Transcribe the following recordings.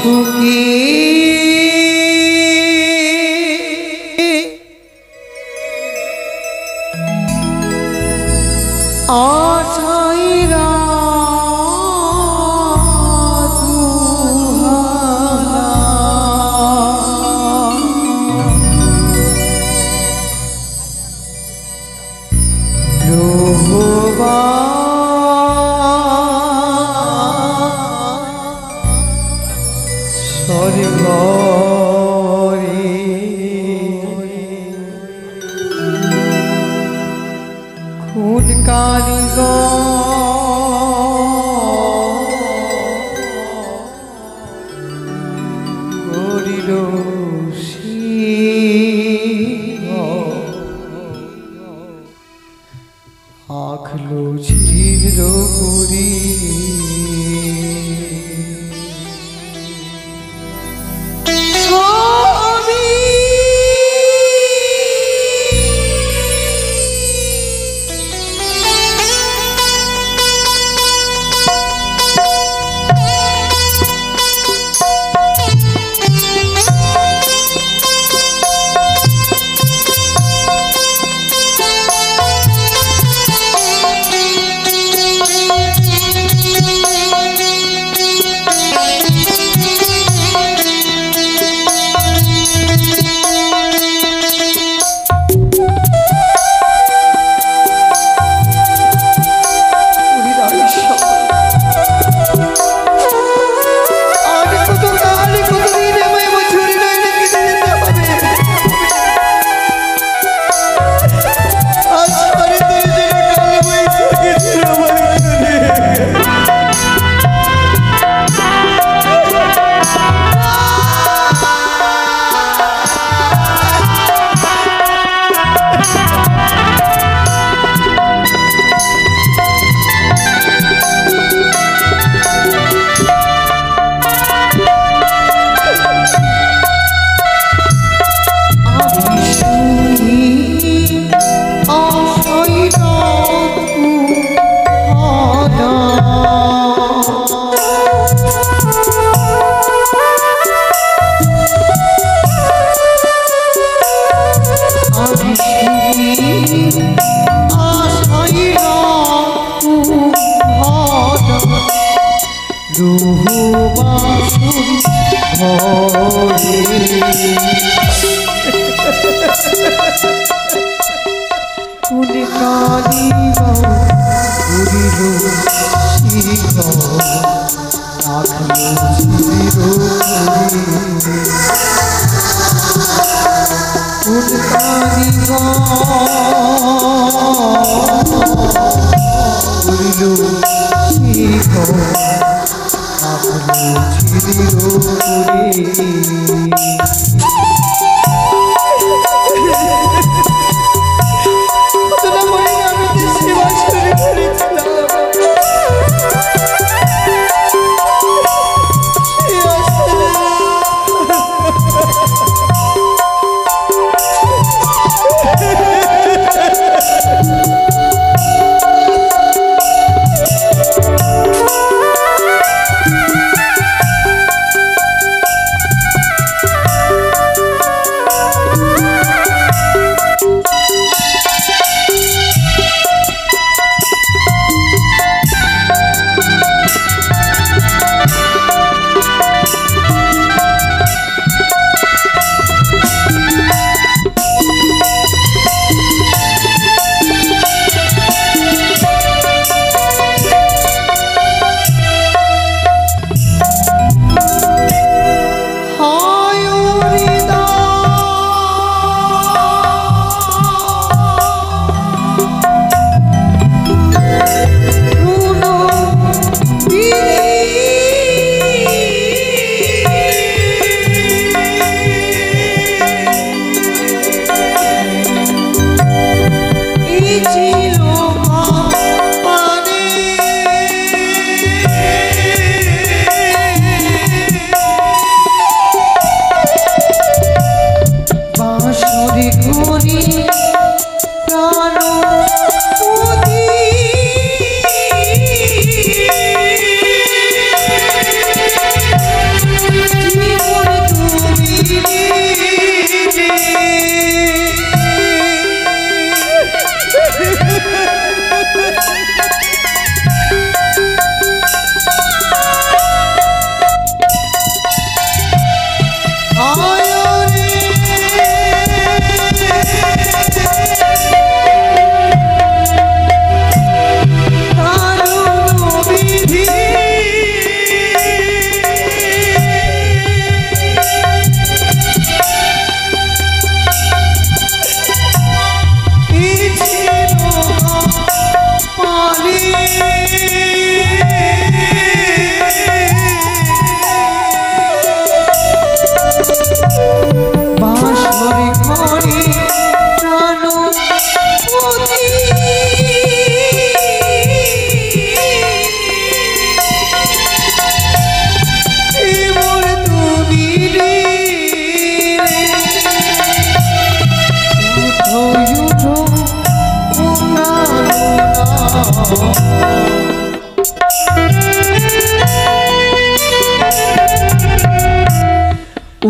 সুখী আশাইরা খুন কারিগর করিল আখলো ছিদ্র করি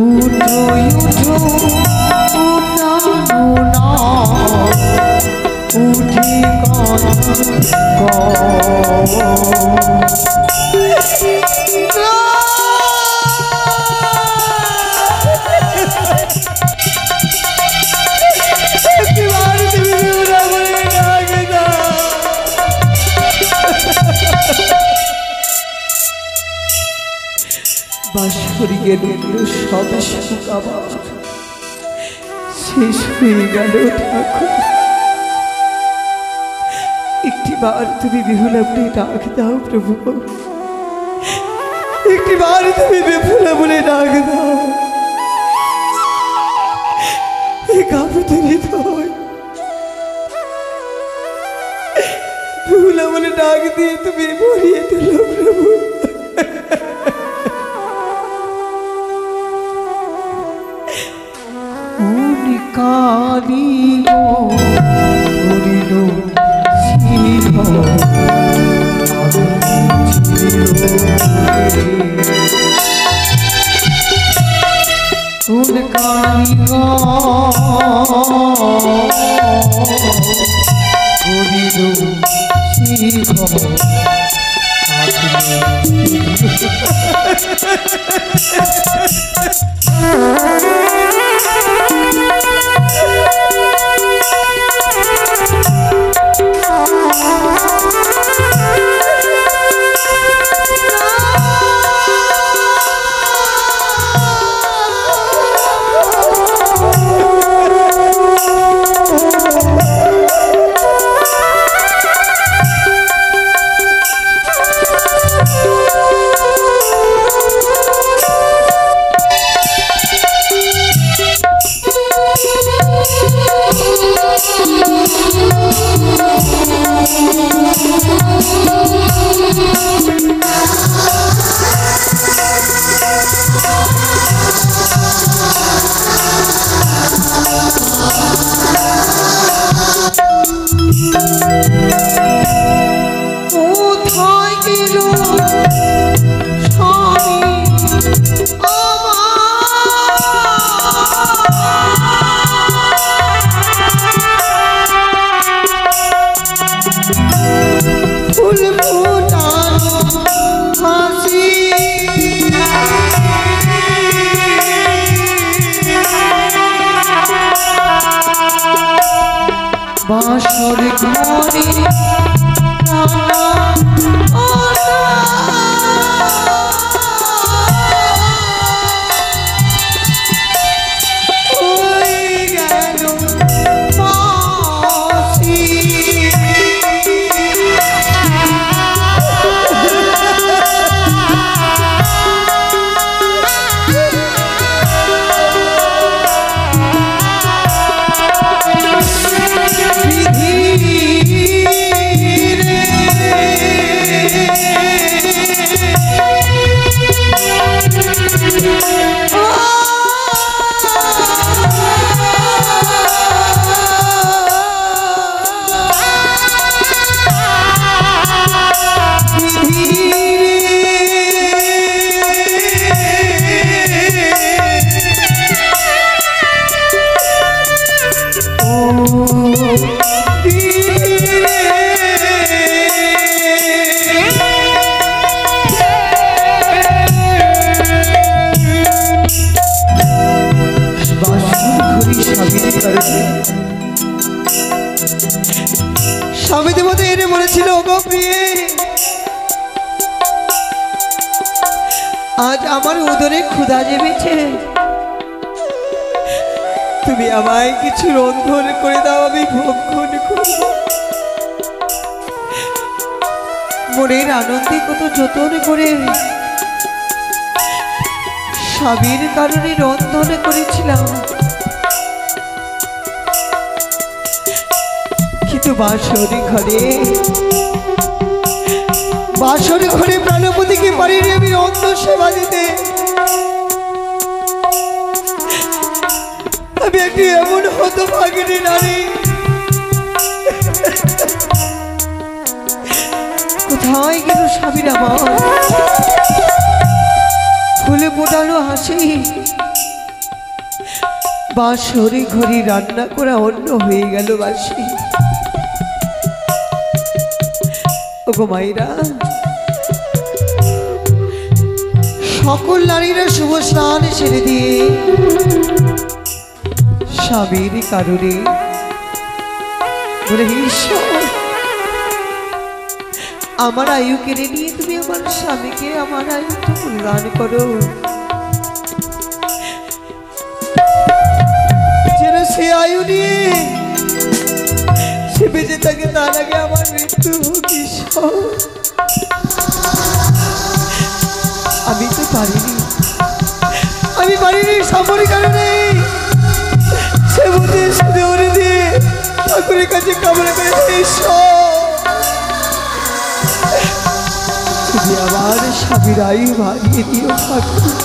উঠো উঠো উঠানো না উঠে বাঁশরীকে নিল সব সুখ আমার শেষ হয়ে গেল ঠাকুর। একটিবার তুমি বিহুলা বলে ডাক দাও প্রভু, একটিবার তুমি বিহুলা বলে ডাক দাও। বিহুলা বলে ডাক দিয়ে তুমি ভরিয়ে দিল প্রভু। কালী করিল কোন কালী করিল বাঁশর ঘরে স্বামী দেবতা এনে বলেছিল, ওগো প্রিয়ে, আজ আমার উদরে ক্ষুধা জেমেছে, তুমি আমায় কিছু রন্ধন করে দাও, আমি ভক্ষণ করব। মনের আনন্দে কত যতন করে স্বামীর কারণে রন্ধন করেছিলাম, কিন্তু বাসর ঘরে প্রাণপতিকে পারিনি আমি অন্ধ সেবা দিতে। আমি একটি এমন হতভাগিনী নারী, কোথায় গেল স্বামীর আমার? ফুলে ফোটানো হাসি, বাঁশরি ঘড়ি রান্না করা অন্য হয়ে গেল বাসি। ওগো মায়েরা, সকল নারীরা শুভ স্নান ছেড়ে দিয়ে স্বামীর কারণে বলে, ঈশ্বর আমার আয়ু কেড়ে নিয়ে তুমি আমার স্বামীকে আমার আয়ুটা প্রদান করো, যেন সে আয়ু নিয়ে সে বেঁচে থাকে, তার আগে আমার মৃত্যু হোক। ঈশ্বর আমি তো পারিনি, আমি পারিনি সামরিক কারণে সে বুঝে শুধু ওরে দিয়ে ঠাকুরের কাছে কামনা করে, তুমি আমার স্বামীর আয়ু বাড়িয়ে দিও ঠাকুর।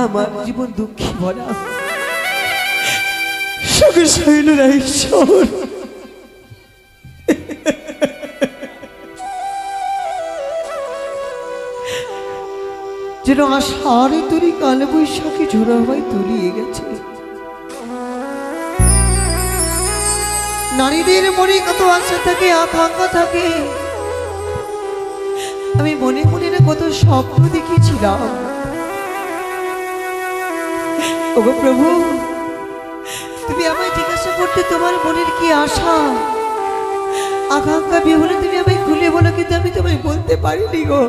আমার জীবন দুঃখী ভরা, সুখে শৈল না ঈশ্বর। যেন আষাঢ়ে তরি কালো বৈশাখী ঝোড়া হওয়ায় তলিয়ে গেছে। নারীদের মনে কত আশা থাকে, আকাঙ্ক্ষা থাকে। আমি মনে মনে না কত স্বপ্ন দেখেছিলাম। ওগো প্রভু, তুমি আমায় জিজ্ঞাসা করতে তোমার মনের কি আশা আকাঙ্ক্ষা বিহলে তুমি আমায় খুলে বলো, কিন্তু আমি তোমায় বলতে পারিনি গো।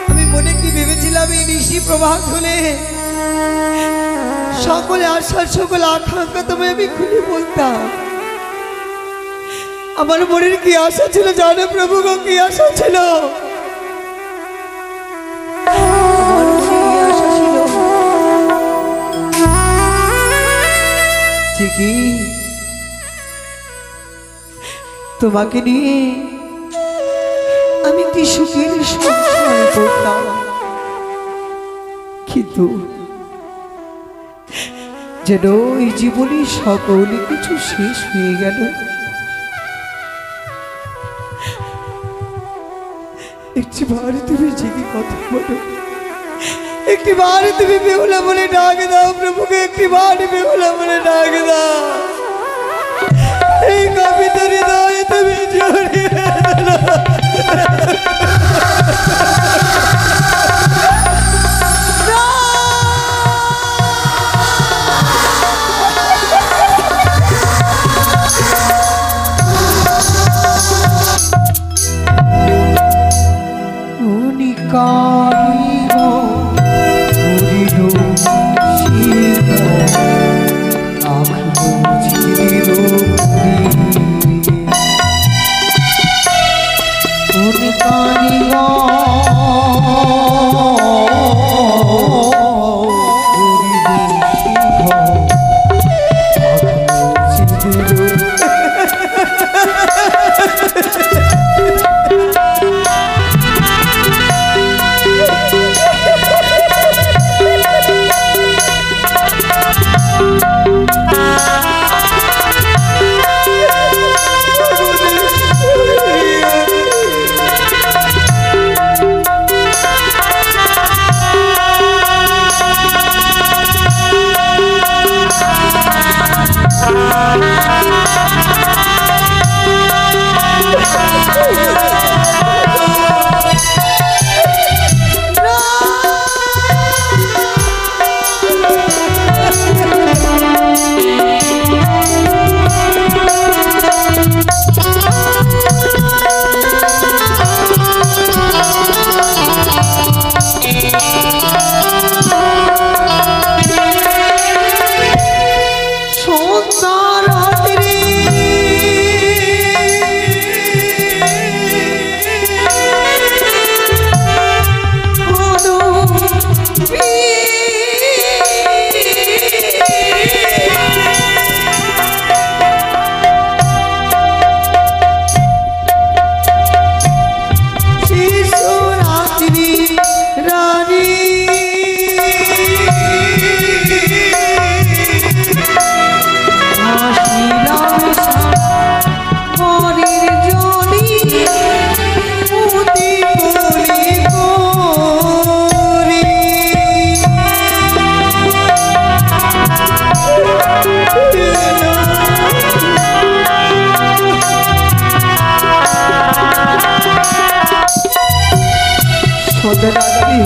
আমি মনে কি ভেবেছিলাম এই ঋষি প্রবাহ হলে সকলে আশার সকল আকাঙ্ক্ষা তোমায় আমি খুলে বলতাম। আমার মনের কি আশা ছিল জানো প্রভু গো, কি আশা ছিল? ঠিকই তোমাকে নিয়ে আমি একটি সুখের সংসার করতাম, কিন্তু যেন এই জীবনে সকল কিছু শেষ হয়ে গেল। একটিবার তুমি জেগে কথা বলো, একটিবার তুমি বেহুলা বলে ডাক দাও প্রভুকে, একটিবার বেহুলা বলে ডাক দাও। এই কবিতার হৃদয়ে তুমি জড়িয়ে শিব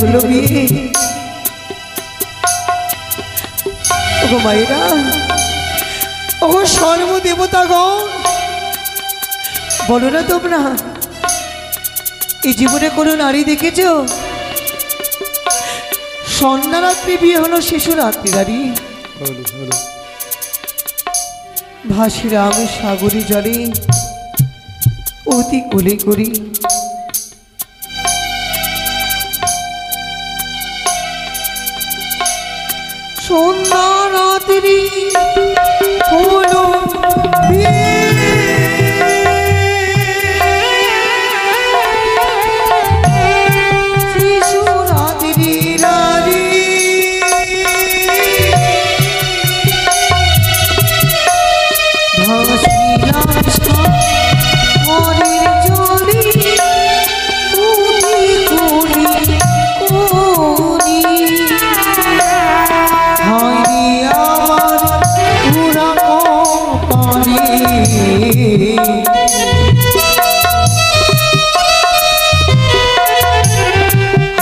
হলো বিয়ে। ওগো মায়েরা, ওগো সর্বদেবতাগণ, বলো না তোমরা এই জীবনে কোনো নারী দেখেছ সন্ধ্যা রাত্রি বিয়ে হলো শিশু রাত্রি নারী? ভাসি রাম সাগরে জলে অতি কোলে করি। সন্ধ্যা রাত্রি হলো বিয়ে, শিশু রাত্রি নারী ভাসিলাম সাগরের জলে অতি কোলে করি। হায়রে আমার পুরা কপালে,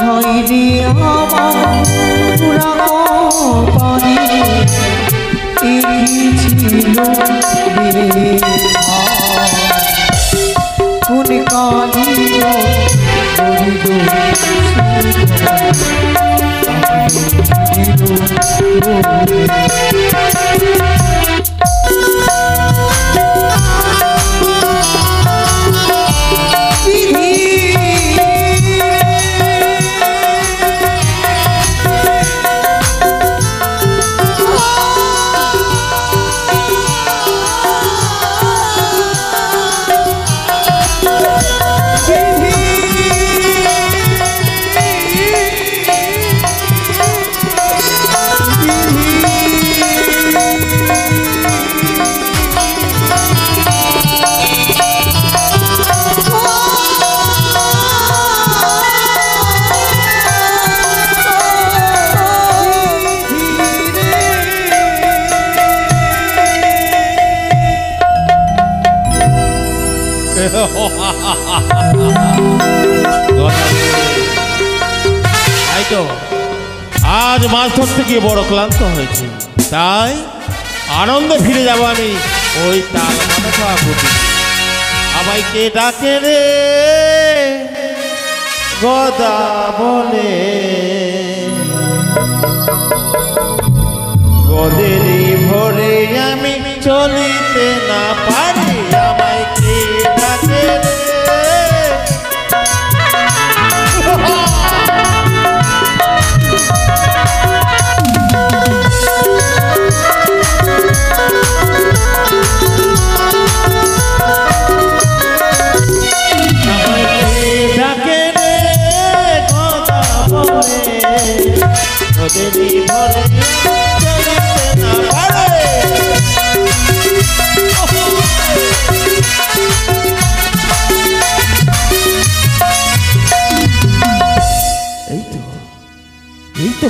হায়রে আমার পুরা কপালে ছিল কোন কালিল আজ মাছ ধরতে গিয়ে বড় ক্লান্ত হয়েছে, তাই আনন্দে ফিরে যাব আমি ওই তাল মাথা প্রতি। আমাকে ডাকে রে গদা বলে, গদেরি ভরে আমি চলিতে না পারি। আমাকে ডাকে রে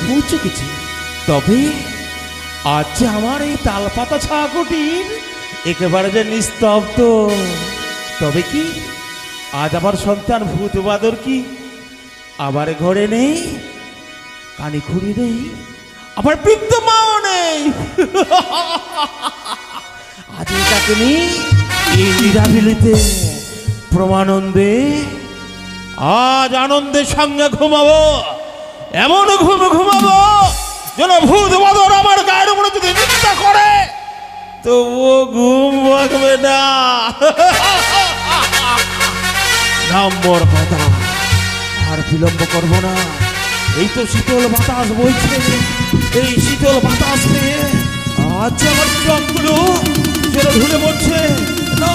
পৌঁছে গেছি। তবে আজ যে আমার এই তালপাতা ছাগটির একেবারে যে নিস্তব্ধ। তবে কি আজ আমার সন্তান ভূত বাদর কি আবার ঘরে নেই, কানে খুঁড়ি নেই, আবার বৃদ্ধ মাও নেই। আজ এটাকে নেই এই নিরাবিলিতে প্রমানন্দে আজ আনন্দের সঙ্গে ঘুমাবো, এমন ঘুম ঘুমাবো যেন ভূত বাদর আমার গায়ের উপরে যদি নিন্দা করে তবুও ঘুম ভাঙবে না। নম্বর কথা আর বিলম্ব করবো না। এই তো শীতল বাতাস বইছে, এই শীতল বাতাস পেয়ে আজ আমার চোখগুলো যেন ঢুলে পড়ছে না।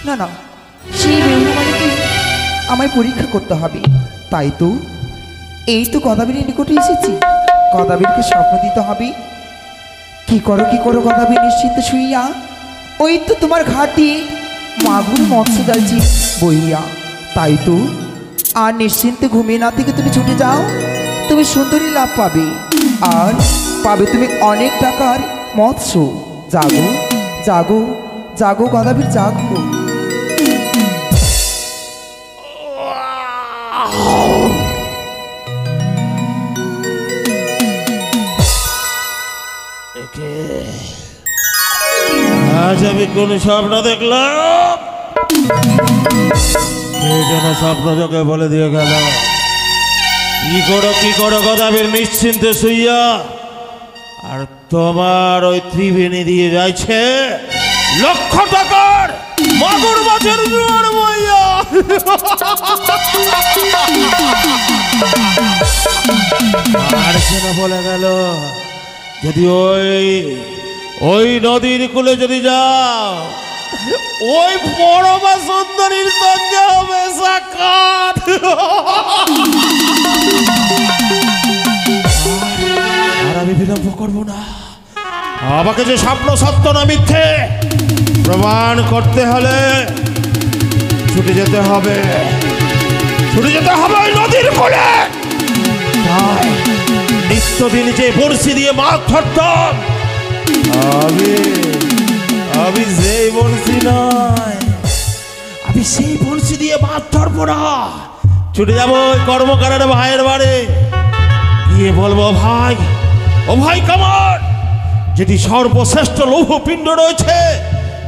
না না, সেই বেহুলামানিকে আমায় পরীক্ষা করতে হবে। তাই তো এই তো গদাবীরের নিকটে এসেছি। গদাবীরকে স্বপ্ন দিতে হবে। কি করো গদাবীর নিশ্চিন্তে শুইয়া? ওই তো তোমার ঘাটে মাগুর মৎস্য যাচ্ছি বইয়া। তাই তো আর নিশ্চিন্তে ঘুমিয়ে না থেকে তুমি ছুটে যাও, তুমি সুন্দরী লাভ পাবে, আর পাবে তুমি অনেক টাকার মৎস্য। জাগো জাগো জাগো গদাবীর জাগো। আজ আমি কোন স্বপ্ন দেখলাম? কে যেন স্বপ্ন চোখে বলে দিয়ে গেল। কি করো গদাবীর নিশ্চিন্তে শুইয়া, আর তোমার ওই ত্রিবেণী দিয়ে যাইছে লক্ষ টাকার মাগুর মাছের জোয়ার বইয়া। আর কেন বলে গেল যদি ওই নদীর কূলে যদি যাও, ওই পরমা সুন্দরীর সঙ্গে হবে সাক্ষাৎ। আর আমি বিলম্ব করবো না। আমাকে যে স্বপ্ন সত্য না মিথ্যে প্রমাণ করতে হলে ছুটে যেতে হবে ওই নদীর কূলে। তাই নিত্যদিন যে বড়শি দিয়ে মাছ ধরতাম, আমি সেই বড়শি নয়, আমি সেই বড়শি দিয়ে মাছ ধরবো না। ছুটে যাবো ওই কর্মকারের ভাইয়ের বাড়ি, গিয়ে বলবো ও ভাই কামার, যেটি সর্বশ্রেষ্ঠ লৌহপিণ্ড রয়েছে,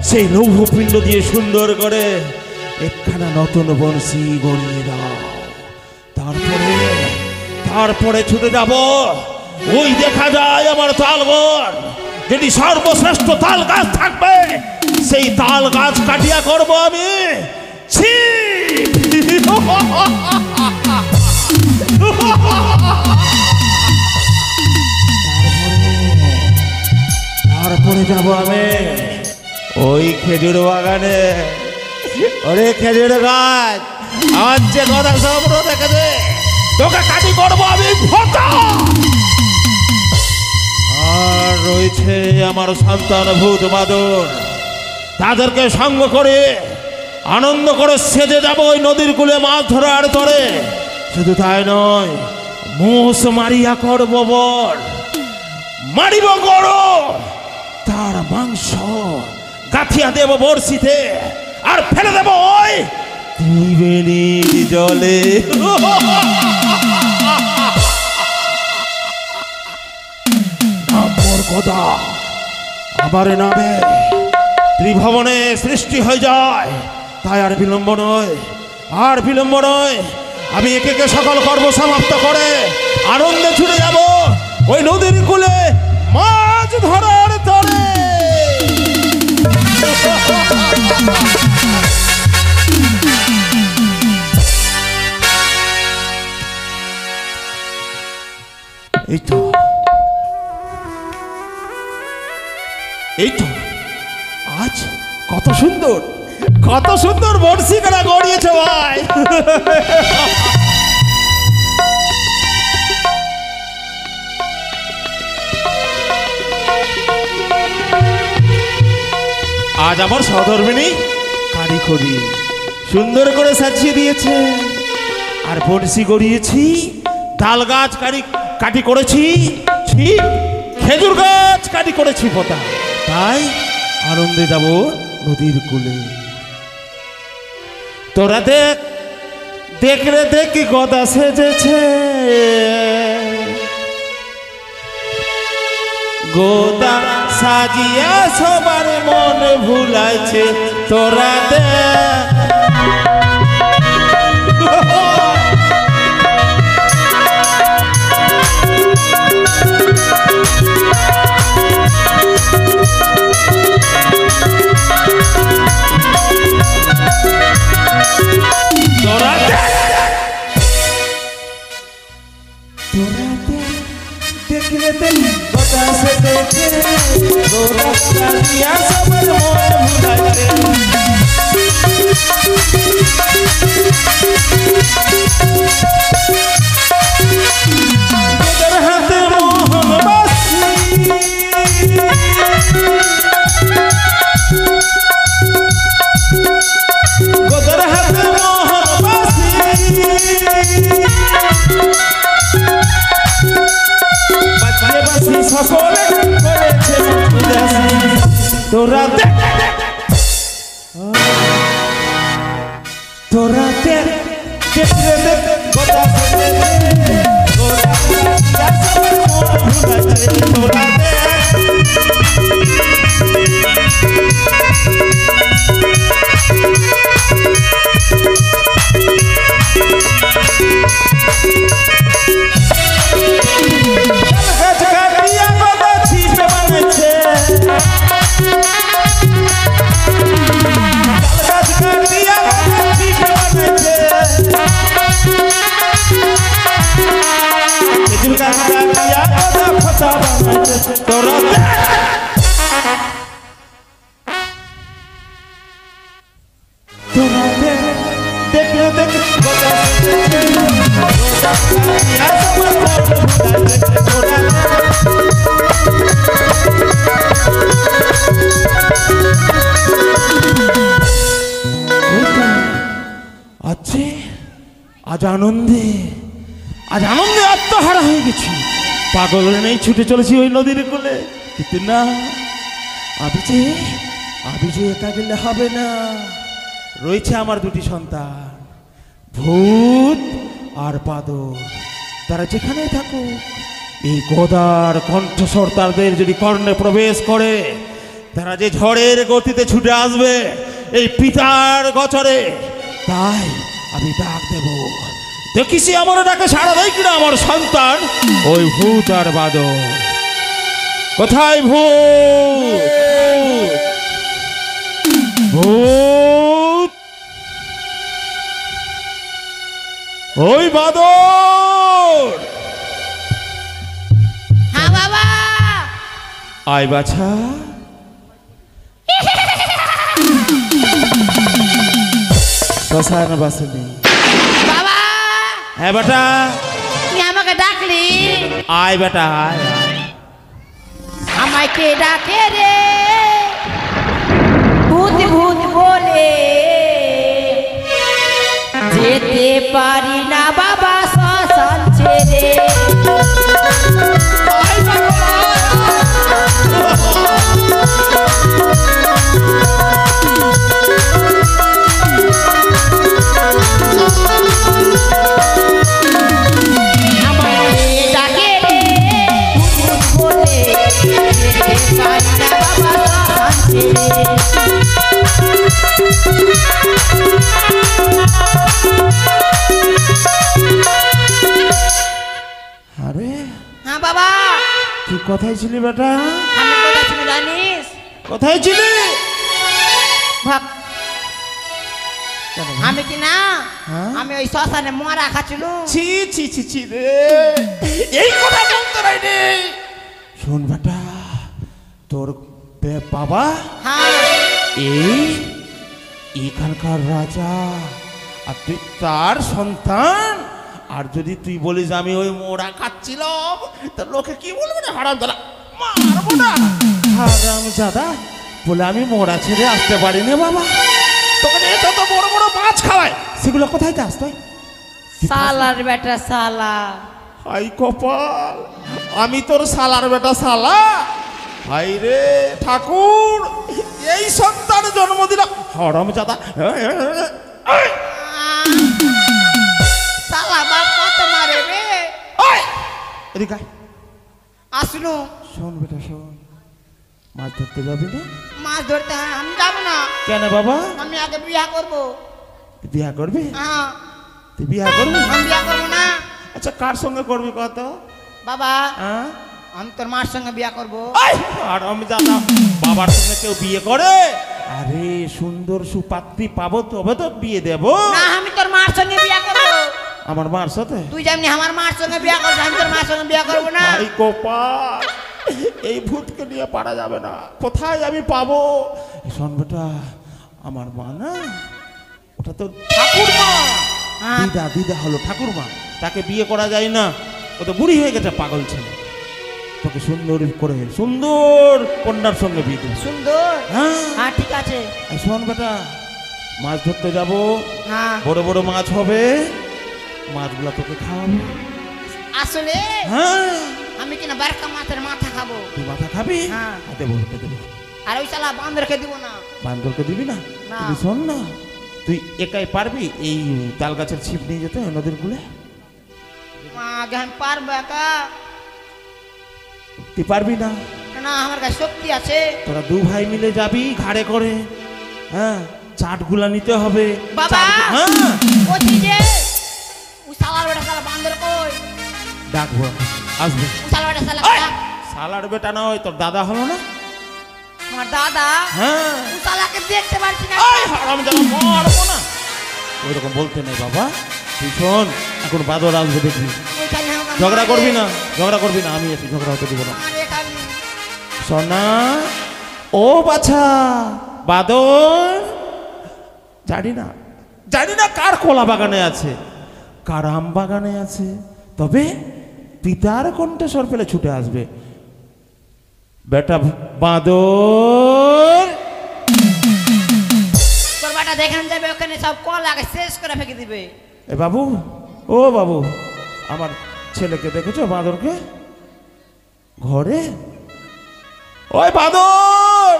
সেই লৌহপিণ্ড দিয়ে সুন্দর করে একখানা নতুন বড়শি গড়িয়ে দাও। তারপরে ছুটে যাব ওই দেখা যায় আমার তালবন, যেটি সর্বশ্রেষ্ঠ তাল গাছ থাকবে, সেই তাল গাছ কাটিয়া করব আমি তারপরে যাব আমি ওই খেজুর বাগানে। ওরে খেজুর গাছ, আমার যে কথা স্বপ্ন দেখেছে, তোকে কাটি করবো আমি ফটা। আর রয়েছে আমার সন্তান ভূত বাদর, তাদেরকে সঙ্গ করে আনন্দ করে সেজে যাব ওই নদীর কূলে মাছ ধরার তরে। শুধু তাই নয়, মোষ মারিয়া করব বর, মারিব গরু, তার মাংস গাথিয়া দেব বড়শিতে, আর ফেলে দেব ওই ত্রিবেণীর জলে। আমার নামে ত্রিভুবনে সৃষ্টি হয়ে যায়, তাই আর বিলম্ব নয়। আমি একে সকল কর্ম সমাপ্ত করে আনন্দে ছুটে যাব ওই নদীর কূলে মাছ ধরার তরে। এই তো আজ কত সুন্দর বড়শি কাটা গড়িয়েছে ভাই। আজ আমার সহধর্মিনী কারিগরি সুন্দর করে সাজিয়ে দিয়েছে, আর বড়শি গড়িয়েছি, তাল গাছ কাটি করেছি, খেজুর গাছ কাটি করেছি পোতা। তাই আনন্দে যাব নদীর কূলে। তোরা দেখলে দেখি গদা সেজেছে, গোদা সাজিয়া সবার মন ভুলাইছে। তোরা দেখলে দেখি গদা সেজেছে, গোদা সাজিয়া সবার মন ভুলাইছে। গোদার হাতে মোহন বাসি, গোদার হাতে মোহন বাসি, বাজিয়ে বাসি সকলে করেছে উদাসী। কাকিয়া কথা কথা বানাইছে তোরা দেখলে দেখ আচ্ছা আজ আনন্দে আত্মহারা হয়ে গেছি, পাগল নেই ছুটে চলেছি ওই নদীর কোলে। কিন্তু না, আমি যে একা গেলে হবে না, রয়েছে আমার দুটি সন্তান ভূত আর বাদর। তারা যেখানেই থাকুক, এই গদার কণ্ঠস্বর তাদের যদি কর্ণে প্রবেশ করে, তারা যে ঝড়ের গতিতে ছুটে আসবে এই পিতার গচরে, তাই আমি ডাক দেব। দেখিস আমার ডাকে সাড়া দেয় কিনা আমার সন্তান ওই ভূত আর বাদর। কোথায় ভূত? ভূত ওই বাদর, হ্যাঁ বাবা। আয় বাছা। শ্মশান বাসিনী বাবা, হ্যাঁ বেটা, তুই আমাকে ডাকলি? আয় বেটা আয় আয়। আমায় কে ডাকে রে ভূত ভূত বলে? যেতে পারি না বাবা শ্মশান ছেড়ে। আরে হ্যাঁ বাবা। তুই কোথায় ছিলি বেটা? আমি কোথায় ছিল জানিস? কোথায় ছিলি? ভাব, আমি কি না হ্যাঁ? আমি ওই শ্মশানে মরা খাচ্ছিল। ছি ছি ছি ছি রে, এই কথা বলতে নাই রে। শোন বেটা, তোর বাবা হ্যাঁ এখানকার রাজা, আর তুই তার সন্তান। আর যদি তুই বলিস আমি ওই মোড়া খাচ্ছিলাম, তা লোকে কি বলবে না? হারাম দাদা মারবো না, হারাম দাদা বলে আমি মোড়া ছেড়ে আসতে পারি না বাবা। তোকে এত তো বড় বড় মাছ খাওয়ায়, সেগুলো কোথায় যাস তুই? সালার বেটা সালা। হাই কপাল, আমি তোর সালার বেটা সালা? হাই রে ঠাকুর, এই সন্তান জন্ম দিলাম হরম জাদা। সালা বাপ কত মারে রে। এদিকে আয়। আসলো শোন বেটা শোন, মাছ ধরতে যাবি না? মাছ ধরতে? হ্যাঁ, আমি যাবো না। কেন বাবা? আমি আগে বিয়া করবো। তুই বিয়া করবি? হ্যাঁ, তুই বিয়া করবি? আমি বিয়া করবো না। আচ্ছা কার সঙ্গে করবি কত? বাবা, হ্যাঁ আমি তোর মার সঙ্গে বিয়া করবো। আর আমি জানা বাবার সঙ্গে কেউ বিয়ে করে? আরে সুন্দর সুপাত্রী পাবো তবে তো বিয়ে দেবো। না, আমি তোর মার সঙ্গে বিয়া করবো। আমার মার সাথে? তুই যেমনি আমার মার সঙ্গে বিয়া করবি, আমি তোর মার সঙ্গে বিয়া করবো না। ভাই কপাল, এই ভূতকে নিয়ে পারা যাবে না, কোথায় আমি পাবো? শোন বেটা, আমার মা না, ওটা তো ঠাকুর মা। হ্যাঁ। দিদা হলো ঠাকুর মা, তাকে বিয়ে করা যায় না, ও তো বুড়ি হয়ে গেছে, পাগল ছেলে। তোকে সুন্দর করে সুন্দর কন্যার সঙ্গে বিয়ে দেবে। সুন্দর? হ্যাঁ হ্যাঁ ঠিক আছে। এই শোন বেটা, মাছ ধরতে যাব, হ্যাঁ বড় বড় মাছ হবে, মাছগুলা তোকে খাওয়াবো। আসলে হ্যাঁ আমি কিনা বারকা মাছের মাথা খাবো। তুই মাথা খাবি? হ্যাঁ। দেবো দেবো। আর ওই শালা বান্দরকে দিব না। বান্দরকে দিবি না? না। তুই শোন না, তুই একাই পারবি এই তাল গাছের ছিপ নিয়ে যেতে নদীর কূলে? আগে আমি পারবো একা? তুই পারবি না? না, আমার কাছে শক্তি আছে। তোরা দু ভাই মিলে যাবি ঘাড়ে করে, হ্যাঁ চাটগুলা নিতে হবে। বাবা, হ্যাঁ বলছি যে ওই শালার বেটা শালা বান্দর কই? ডাকবো, আসবে। ওই শালার বেটা শালা এই! শালার বেটা না, ওই তোর দাদা হলো না? আমার দাদা। হ্যাঁ ওই শালাকে দেখতে পারছি না। এই হারামজাদা, মারবো না। ওইরকম বলতে নেই বাবা, তুই শোন, এখন বাদর আসবে দেখবি। ওইখানে আমাকে ঝগড়া করবি না, ঝগড়া করবি না, আমি আছি, ঝগড়া হতে দিব না। আরে খালি সোনা ও বাছা বাদর, জানি না কার কলা বাগানে আছে, কার আম বাগানে আছে, তবে পিতার কণ্ঠস্বর পেলে ছুটে আসবে। বেটা বাদর, তোর বাটা যেখানে যাবে ওখানে সব কল আগে শেষ করে ফেঁকে দিবে। এ বাবু, ও বাবু, আমার ছেলেকে দেখেছো বাঁদরকে ঘরে? ওই বাঁদর,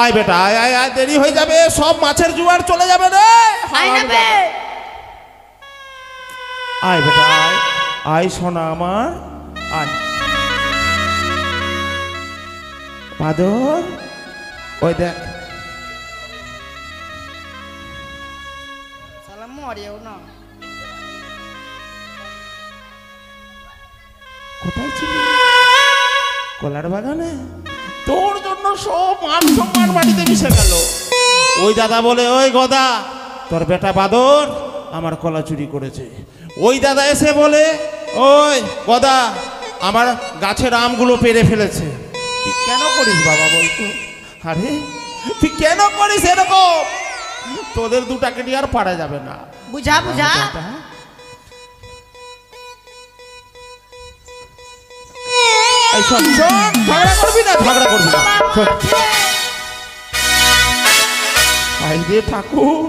আয় বেটা, আয় আয় আয়, দেরি হয়ে যাবে, সব মাছের জোয়ার চলে যাবে রে। আয় না বে আয় বেটা, আয় আয় সোনা আমার, আয় বাঁদর, ওই দেখ সালাম মরিও না। কোথায় ছিলি? কলার বাগানে? তোর জন্য সব মান সম্মান বাড়িতে মিশে গেল। ওই দাদা বলে, ওই গদা, তোর বেটা বাদর আমার কলা চুরি করেছে। ওই দাদা এসে বলে, ওই গদা, আমার গাছের আমগুলো পেড়ে ফেলেছে। তুই কেন করিস বাবা বলতো? আরে তুই কেন করিস এরকম? তোদের দুটাকে নিয়ে আর পারা যাবে না। বুঝা বুঝা এই শোন, শোন, ঝগড়া করবি না, ঝগড়া করবি না, শোন। ভাই রে ঠাকুর,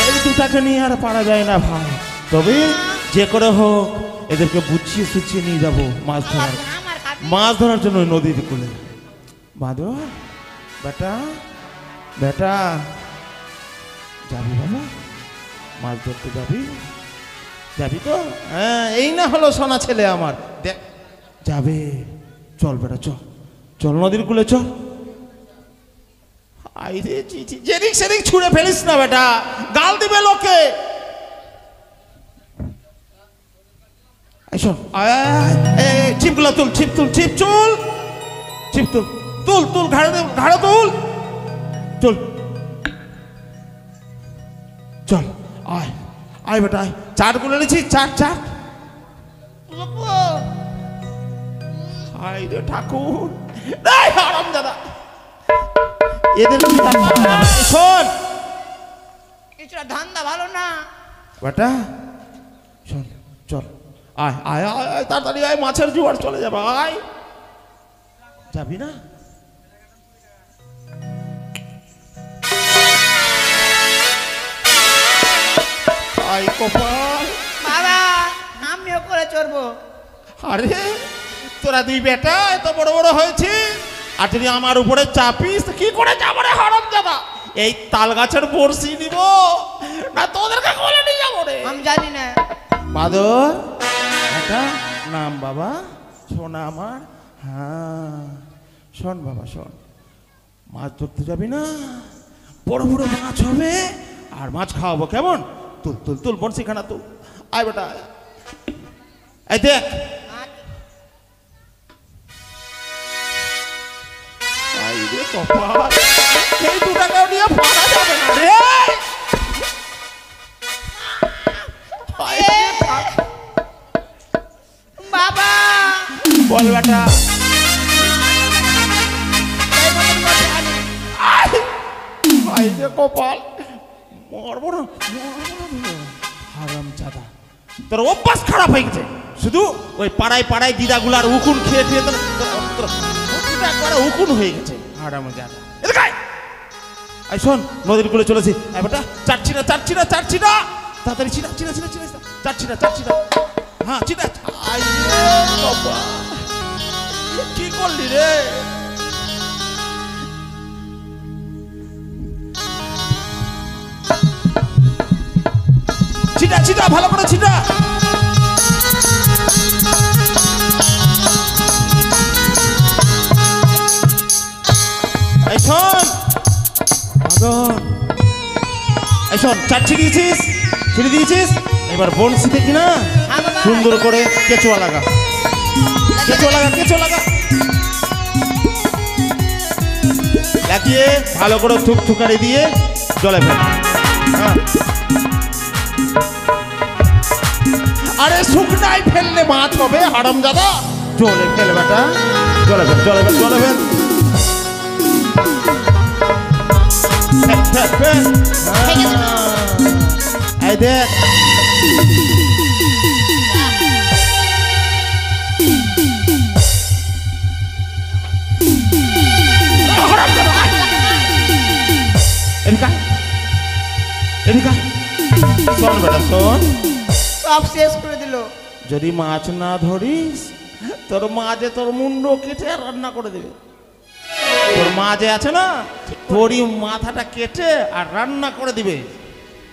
এই দুটাকে নিয়ে আর পারা যায় না ভাই। তবে যে করে হোক এদেরকে বুঝিয়ে সুচিয়ে নিয়ে যাবো মাছ ধরার জন্য নদীর কূলে। বাদর বেটা, বেটা যাবি বাবা, মাছ ধরতে যাবি? যাবি তো? হ্যাঁ, এই না হলো সোনা ছেলে আমার। দেখ যাবে, চল বেটা, চল চল নদীর কূলে চল। আইরে চিচি, যেদিক সেদিক ছুঁড়ে ফেলিস না বেটা, গাল দিবে লোকে। শোন, ছিপগুলো তুল, ছিপ তুল, ছিপ চুল, ছিপ তুল, তুল তুল, ঘাড়ে তুল, চল চল, আয় আয় বেটা, আয়। চাট গুলো নিয়েছি, চাট চাট। আয় রে ঠাকুর, আরাম দাদা, এদের শোন, কিছুটা ধান্দা ভালো না বেটা, শোন, চল, আয় আয় আয়, তাড়াতাড়ি আয়, মাছের জোয়ার চলে যাবে, আয়। যাবি না? আয় কপাল, বাবা, আমিও করে চড়বো। আরে তোরা দুই বেটা এত বড় বড় হয়েছে, আর যদি আমার উপরে চাপিস কি করে যাবো রে হারাম দাদা? এই তাল গাছের বড়শি নিব না তোদেরকে কোলে নিয়ে যাবো রে? আমি জানি না। বাদর এটা নাম বাবা, শোনা আমার, হ্যাঁ শোন বাবা, শোন, মাছ ধরতে যাবি না? বড় বড় মাছ হবে আর মাছ খাওয়াবো, কেমন? তুল তুল তুল, বড়শি খানা তুল, আয় বেটা, এই দেখ, কপাল, এই দুটাকেও নিয়ে পারা যাবে না রে। বাবা বল বেটা, কপাল, মরবো না, হারাম জাদা, তোর অভ্যাস খারাপ হয়ে গেছে। শুধু ওই পাড়ায় পাড়ায় দিদাগুলার উকুন খেয়ে খেয়ে একবারে উকুন হয়ে গেছে, হারাম জাদা। আই শোন, নদীর কূলে চলেছি, বেটা, চাটছি না, চাটছি না, চাটছি না, তাড়াতাড়ি চিনা চিনা চিনা চিনা, চাটছি না, চাটছি না, হ্যাঁ চিনা। কি করলি রে? ছিটা ছিটা, ভালো করে ছিটা। এই শোন বাদর, এই শোন, চাটছি দিয়েছিস, ছিঁড়ে দিয়েছিস, এবার বনশিতে কিনা সুন্দর করে কেঁচুয়া লাগা, কেঁচুয়া লাগা, কেঁচুয়া লাগা, লাগিয়ে ভালো করে থুকথুকারি দিয়ে জলে ফেল। হ্যাঁ আরে শুকনায় ফেললে মাছ হবে হারামজাদা। জলে ফেল বেটা, জলে ফেল, জলে ফেল, জলে ফেল। Fail, fail, fail. এই দেখ এদিকে শোন বেটা শোন, সব শেষ করে দিল। যদি মাছ না ধরিস তোর মাঝে তোর মুন্ড কেটে আর রান্না করে দেবে। তোর মাঝে আছে না, তোরই মাথাটা কেটে আর রান্না করে দিবে,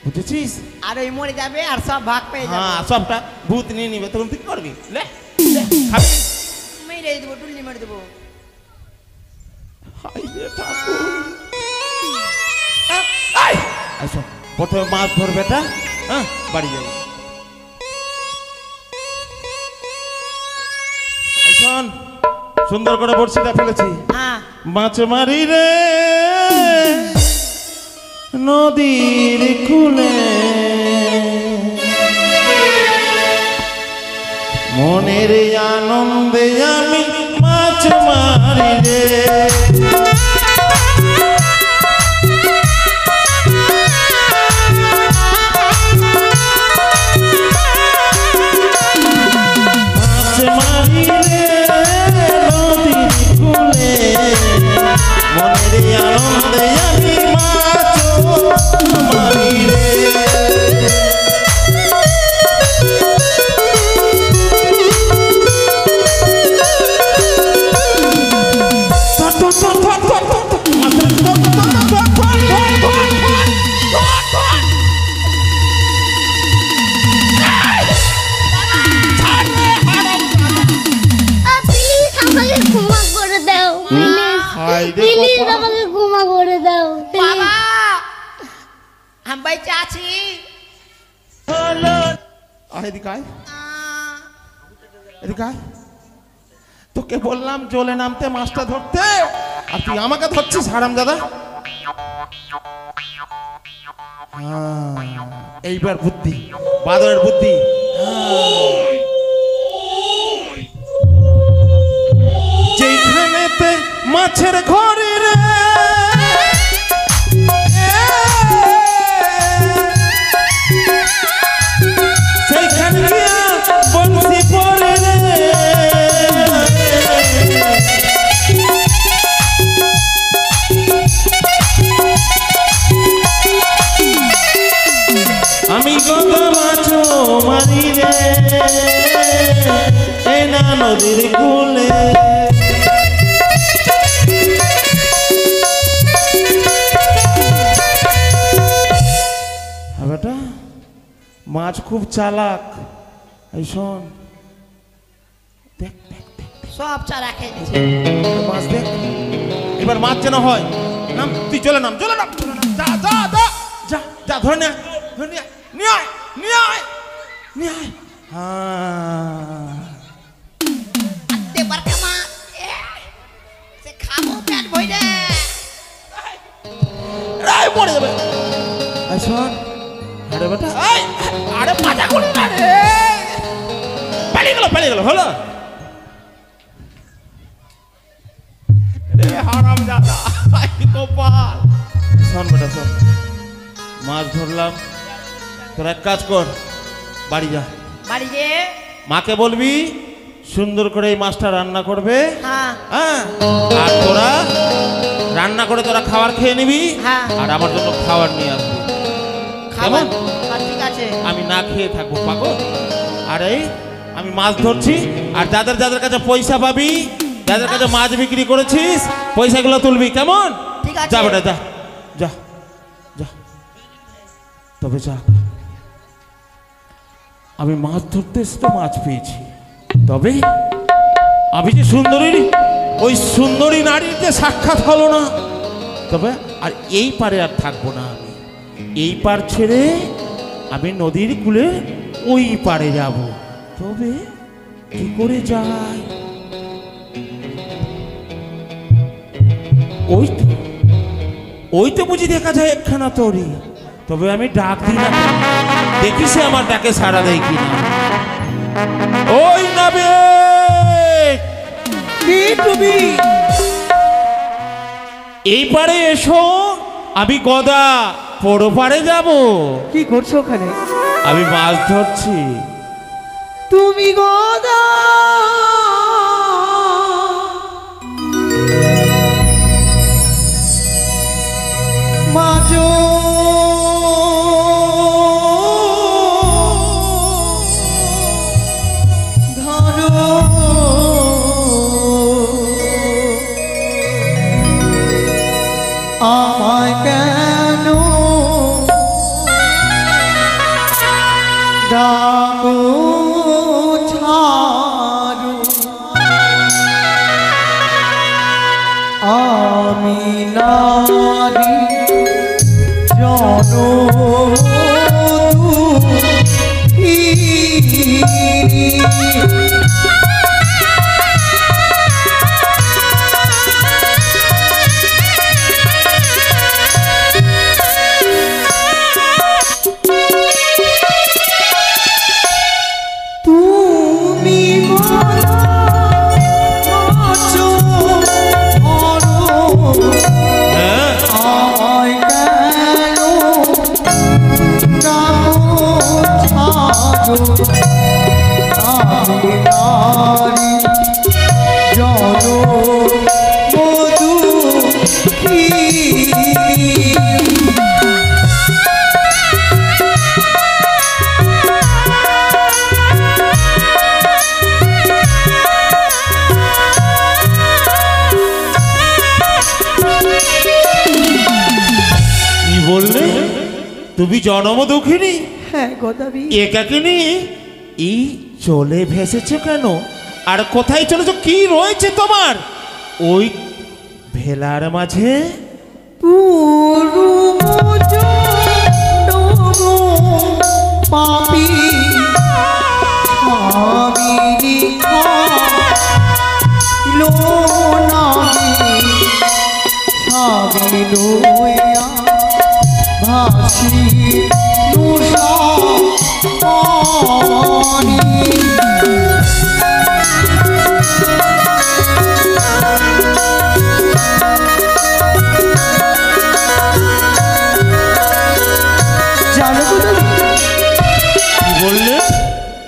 বুঝেছিস? আর ওই মরে যাবে আর সব ভাগ পেয়ে যাবে। হ্যাঁ, সবটা ভূত নিয়ে নিবে, তখন তুই কি করবি? লে লে, খাবি? মেরে দেবো, টুল্লি মেরে দেবো। হায় রে ঠাকুর। আয়, আয় শোন, প্রথমে মাছ ধরবে টা, হ্যাঁ, বাড়ি যাবে। আয় শোন, সুন্দর করে বড়শিটা ফেলেছি। হ্যাঁ, মাছ মারি রে নদীর কূলে, মনের আনন্দে আমি মাছ মারি রে। মাছ মারি রে নদীর কূলে, মনের আনন্দে আমি মাছ মারি রে। প্লিজ আমাকে ক্ষমা করে দাও, প্লিজ আমাকে ক্ষমা করে দাও। বাবা আমি বাইচে আছি। এদিকে আয়, এদিকে আয়। তোকে বললাম জলে নামতে মাছটা ধরতে, আর তুই আমাকে ধরছিস হারামজাদা। এইবার বুদ্ধি, বাদরের বুদ্ধি। যেখানেতে মাছের ঘরে রে, সেইখানে গিয়া বংশী পড়ে রে। আমি কত মাছ মারি রে এই না নদীর কূলে। বেটা মাছ খুব চালাক। এই শোন, দেখ দেখ দেখ, সব চারা খেয়ে দিচ্ছে। মাছ দেখ, এবার মাছ যেন হয়। নাম, তুই চলে নাম, চলে নাম, যা যা যা যা যা, ধরে নে, ধরে নিয়ে আয়, নিয়ে আয়, নিয়ে আয়, নিয়ে আয়। হ্যাঁ, দেবার কামা সে খাবো পেট ভরে। রায় পড়ে যাবে। এই শোন, আরে বেটা, এই, আরে পাটা করি না রে, পালিয়ে গেল, পালিয়ে গেল, হলো রে হারামজাদা। কপাল। শোন বেটা শোন, মাছ ধরলাম, তোর এক কাজ কর, বাড়ি যা, বাড়ি যে মাকে বলবি সুন্দর করে এই মাছটা রান্না করবে। হ্যাঁ হ্যাঁ, আর তোরা রান্না করে তোরা খাবার খেয়ে নিবি, হ্যাঁ। আর আমার জন্য খাবার নিয়ে আসবি। খাবার কেমন? ঠিক আছে। আমি না খেয়ে থাকবো পাগল। আর এই আমি মাছ ধরছি, আর যাদের যাদের কাছে পয়সা পাবি, যাদের কাছে মাছ বিক্রি করেছিস, পয়সাগুলো তুলবি, কেমন? ঠিক আছে। যা বেটা, যা যা যা। তবে যা, আমি মাছ ধরতে এসে তো মাছ পেয়েছি, তবে আমি যে সুন্দরী, ওই সুন্দরী নারীর যে সাক্ষাৎ হলো না, তবে আর এই পারে আর থাকবো না। আমি এই পার ছেড়ে আমি নদীর কূলে ওই পারে যাব। তবে কি করে যাই? ওই তো বুঝি দেখা যায় একখানা তরি। তবে আমি ডাক দিই না, দেখি সে আমার ডাকে সাড়া দেয় কিনা। ওই নাবে কে তুমি? এই পারে এসো, আমি গদা পড়ো পারে যাব। কি করছো ওখানে? আমি মাছ ধরছি। তুমি গদা মাঝো ধরো আমায় কেন ডাকো ছাড়ো, আমি নারী জনদুহিনী। তুমি মাছো ধরো হ্যাঁ, আমায় কেন ডাকো ছাড়ো, আমি নারী জনদুহিনী। কি বললে? তুমি জনম দুঃখিনী হ্যাঁ গদাবি, একাকিনী? এই চলে ভেসেছ কেন? আর কোথায় চলেছ? কি রয়েছে তোমার ওই ভেলার মাঝে? পাপি স্বামীরি খাইলো নামি, স্বামী লইয়া ভাসি নুসানি। জানো তো তুমি, কি বললে?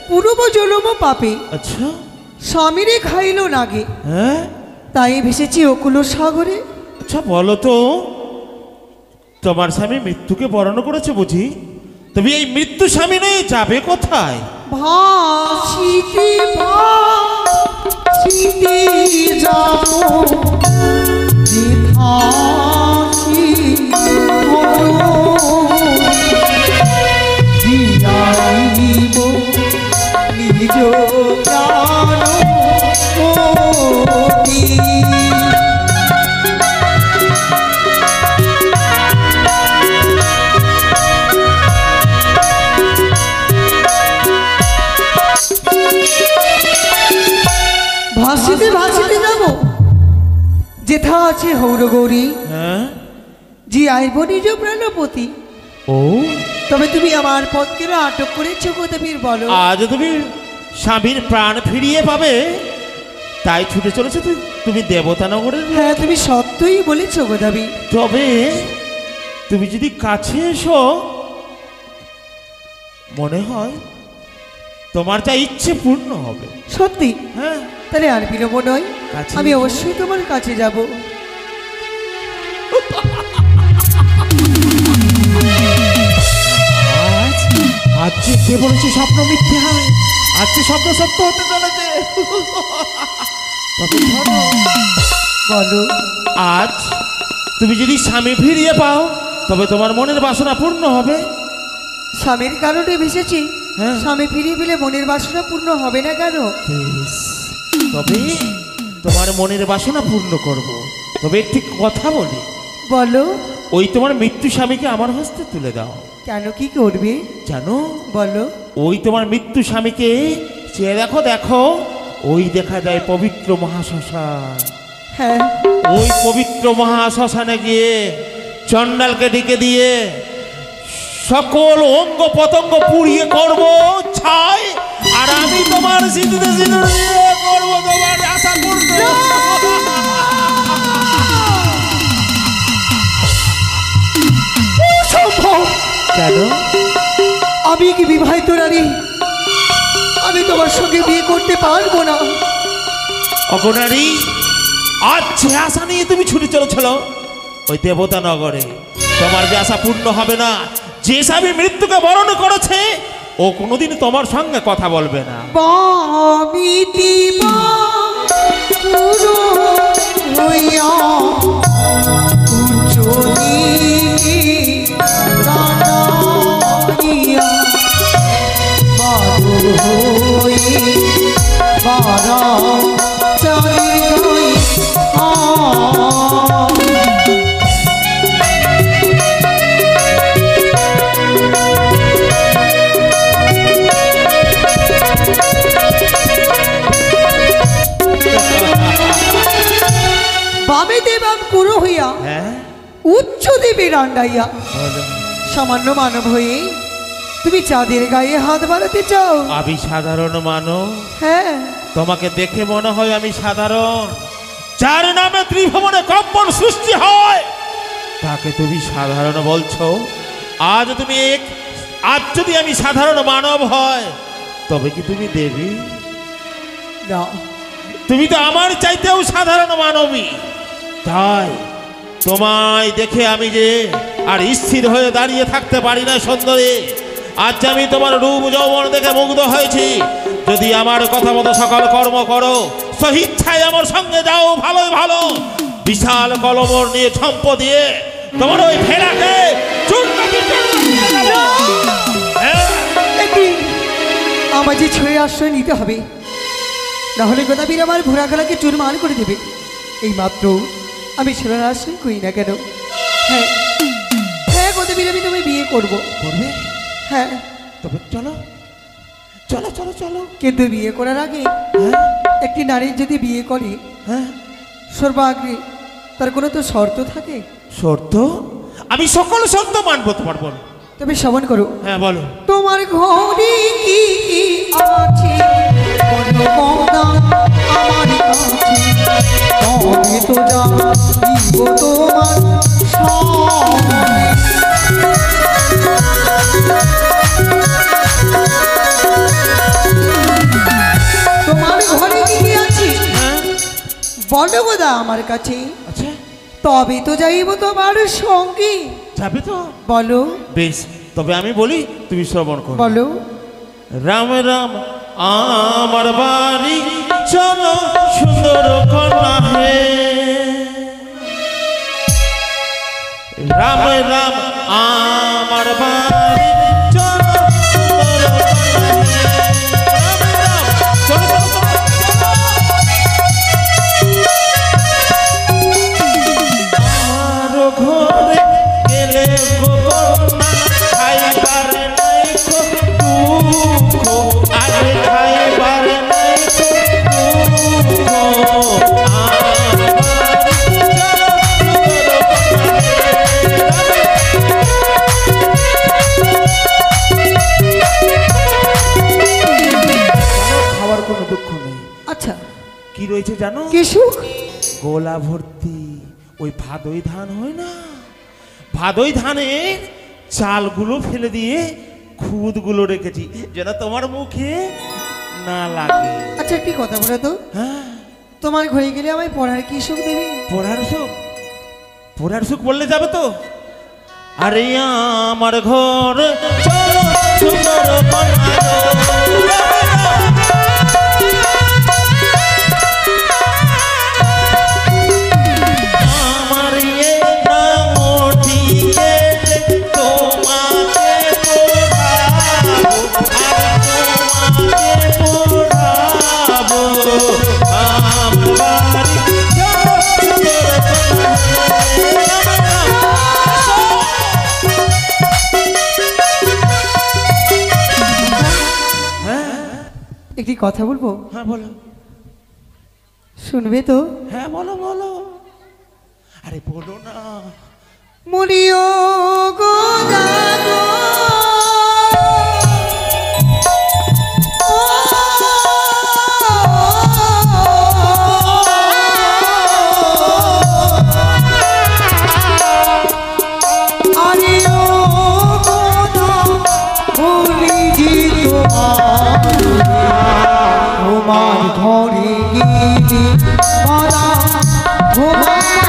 পূর্ব জন্ম পাপে আচ্ছা, স্বামীরে খাইল নাগে, হ্যাঁ, তাই ভেসেছি অকুল সাগরে। আচ্ছা বলো তো, তোমার স্বামী মৃত্যুকে বরণ করেছে বুঝি? তুমি এই মৃত্যু স্বামী নিয়ে যাবে কোথায়? ভাসিতে ভাসিতে যাবো যেথাসি করো, দিয়াইব নিজ প্রাণ কোটি। ভাসিতে ভাসিতে যাব যেথা আছে হৌরগৌরী, হ্যাঁ, জি আইব নিজ প্রাণপতি। ও তবে তুমি আমার পথকে আটক করেছো গদাবীর, বলো। আজ তুমি স্বামীর প্রাণ ফিরিয়ে পাবে, তাই ছুটে চলেছে তুমি দেবতানগরের। হ্যাঁ তুমি সত্যই বলেছো গদাবী। তবে তুমি যদি কাছে এসো, মনে হয় তোমার যা ইচ্ছে পূর্ণ হবে। সত্যি? হ্যাঁ, তাহলে আর বিলম্ব নয়, কাছে আমি এসো। অবশ্যই তোমার কাছে যাব। আজ আজ যে কে বলেছে স্বপ্ন মিথ্যে হয়, আজ যে স্বপ্ন সত্য হতে চলেছে। তবে শোনো, বলো। আজ তুমি যদি স্বামী ফিরিয়ে পাও, তবে তোমার মনের বাসনা পূর্ণ হবে। স্বামীর কারণে ভেসেছি, হ্যাঁ। স্বামী ফিরিয়ে পেলে মনের বাসনা পূর্ণ হবে না কেন? বেশ, তবে তোমার মনের বাসনা পূর্ণ করব। তবে একটি কথা বলি, বলো। ওই তোমার মৃত্যু স্বামীকে আমার হস্তে তুলে দাও। কেন, কি করবে? জানো, বলো। ওই তোমার মৃত্যু স্বামীকে চেয়ে দেখো, দেখো ওই দেখা যায় পবিত্র মহাশ্মশান। হ্যাঁ, ওই পবিত্র মহাশ্মশানে গিয়ে চণ্ডালকে ডেকে দিয়ে সকল অঙ্গ পতঙ্গ পুড়িয়ে করব ছাই, আর আর আমি তোমার সিঁদুরে সিঁদুর দিয়ে করবো তোমার আশা পূর্ণ। অসম্ভব। কেন? আমি কি বিবাহিত নারী? আমি তোমার সঙ্গে বিয়ে করতে পারবো না। অগনারী, আজ যে আশা নিয়ে তুমি ছুটে চলেছিল ওই দেবতা নগরে, তোমার যে আশা পূর্ণ হবে না। যে স্বামী মৃত্যুকে বরণ করেছে ও কোনোদিন তোমার সঙ্গে কথা বলবে না। আমি দিবা পুরো হইয়া উচ্চনী কানাইয়া বাদুর হই বারা চারির গাই বামে দেবাম পুরো হইয়া হ্যাঁ, উচ্চ দেবে রান্ডাইয়া সামান্য মানব হয়ে তুমি চাঁদের গায়ে হাত বাড়াতে চাও? আমি সাধারণ মানব? হ্যাঁ, তোমাকে দেখে মনে হয় আমি সাধারণ। যার নামে ত্রিভুবনে কম্পন সৃষ্টি হয় তাকে তুমি সাধারণ বলছো? আজ যদি আমি সাধারণ মানব হয় তবে কি তুমি দেবী? না, তুমি তো আমার চাইতেও সাধারণ মানবী। তাই তোমায় দেখে আমি যে আর স্থির হয়ে দাঁড়িয়ে থাকতে পারি না সুন্দরী। আজ আমি তোমার রূপ যৌবন দেখে মুগ্ধ হয়েছি। যদি আমার কথা মতো সকল কর্ম করো, স্বেচ্ছায় আমার সঙ্গে যাও, ভালোই ভালো বিশাল কলবর নিয়ে ছম্প দিয়ে তোমার ওই ফেরাকে চূর্ণ বিচূর্ণ করে দেব। হ্যাঁ, আমার যে ছয়ে আশ্রয় নিতে হবে, নাহলে গোদাবীর আমার ভোরা গলাকে চুরমার করে দেবে। এই মাত্র আমি ছেলের আশ্রয় করি না কেন। হ্যাঁ হ্যাঁ, গোদাবীর আমি তোমায় বিয়ে করবো। করবে? হ্যাঁ, তবে চলো চলো চলো চলো। কিন্তু বিয়ে করার আগে হ্যাঁ একটি নারীর যদি বিয়ে করে হ্যাঁ, সর্বাগ্রে তার কোনো তো শর্ত থাকে। শর্ত? আমি সকল শর্ত মানবো তোমার, বলো। তবে শ্রবণ করো। হ্যাঁ বলো। তোমার ঘরে কি কি আছে বলো মনা আমার কাছে, তবে তো জানিব তোমার সঙ্গে। তোমার ঘরে কি কি আছে হ্যাঁ, বলো গোদা আমার কাছে, আচ্ছা তবে তো যাইব তোমার সঙ্গে। যাবে তো? বলো বেশ, তবে আমি বলি তুমি শ্রবণ করো। বলো। রাম রাম আমার বাড়ি চলো সুন্দর কন্যা হে। রাম রাম আমার বাড়ি চলো সুন্দর কন্যা হে। রাম রাম চলো চলো চলো চলো। আমার ঘরে গেলে গো কন্যা খাইবার নাই গো দুঃখ, আগে খাইবার নাই গো দুঃখ। আমার বাড়ি চলো সুন্দর কন্যা হে। খাওয়ার কোনো দুঃখ নেই। আচ্ছা, কি রয়েছে জানো? কি সুখ? গোলা ভর্তি ওই ভাদই ধান হয় না, ভাদই ধানের চালগুলো ফেলে দিয়ে খুদগুলো রেখেছি যেন তোমার মুখে না লাগে। আচ্ছা, একটি কথা বলো তো, হ্যাঁ, তোমার ঘরে গেলে আমায় পড়ার কি সুখ দেবে? পড়ার সুখ? পড়ার সুখ বললে যাবে তো? আরে আমার ঘর চলো সুন্দর কন্যা গো। আমার এ নামটিকে তোমাকে পড়াবো, আর তোমাকে পড়াবো। আমার বাড়ি চলো সুন্দর কন্যা হে। একটি কথা বলবো, হ্যাঁ বলো। শুনবে তো? হ্যাঁ বলো বলো। আরে বলো না। মরিও গোদা গো, ও গেলি মারা ঘুমাবার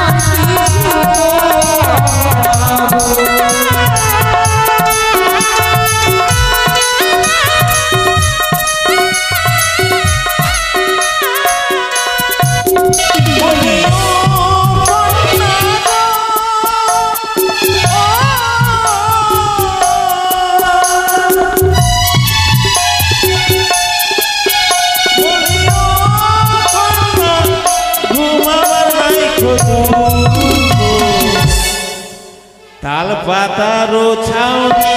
তাল পাতারও ছাউনি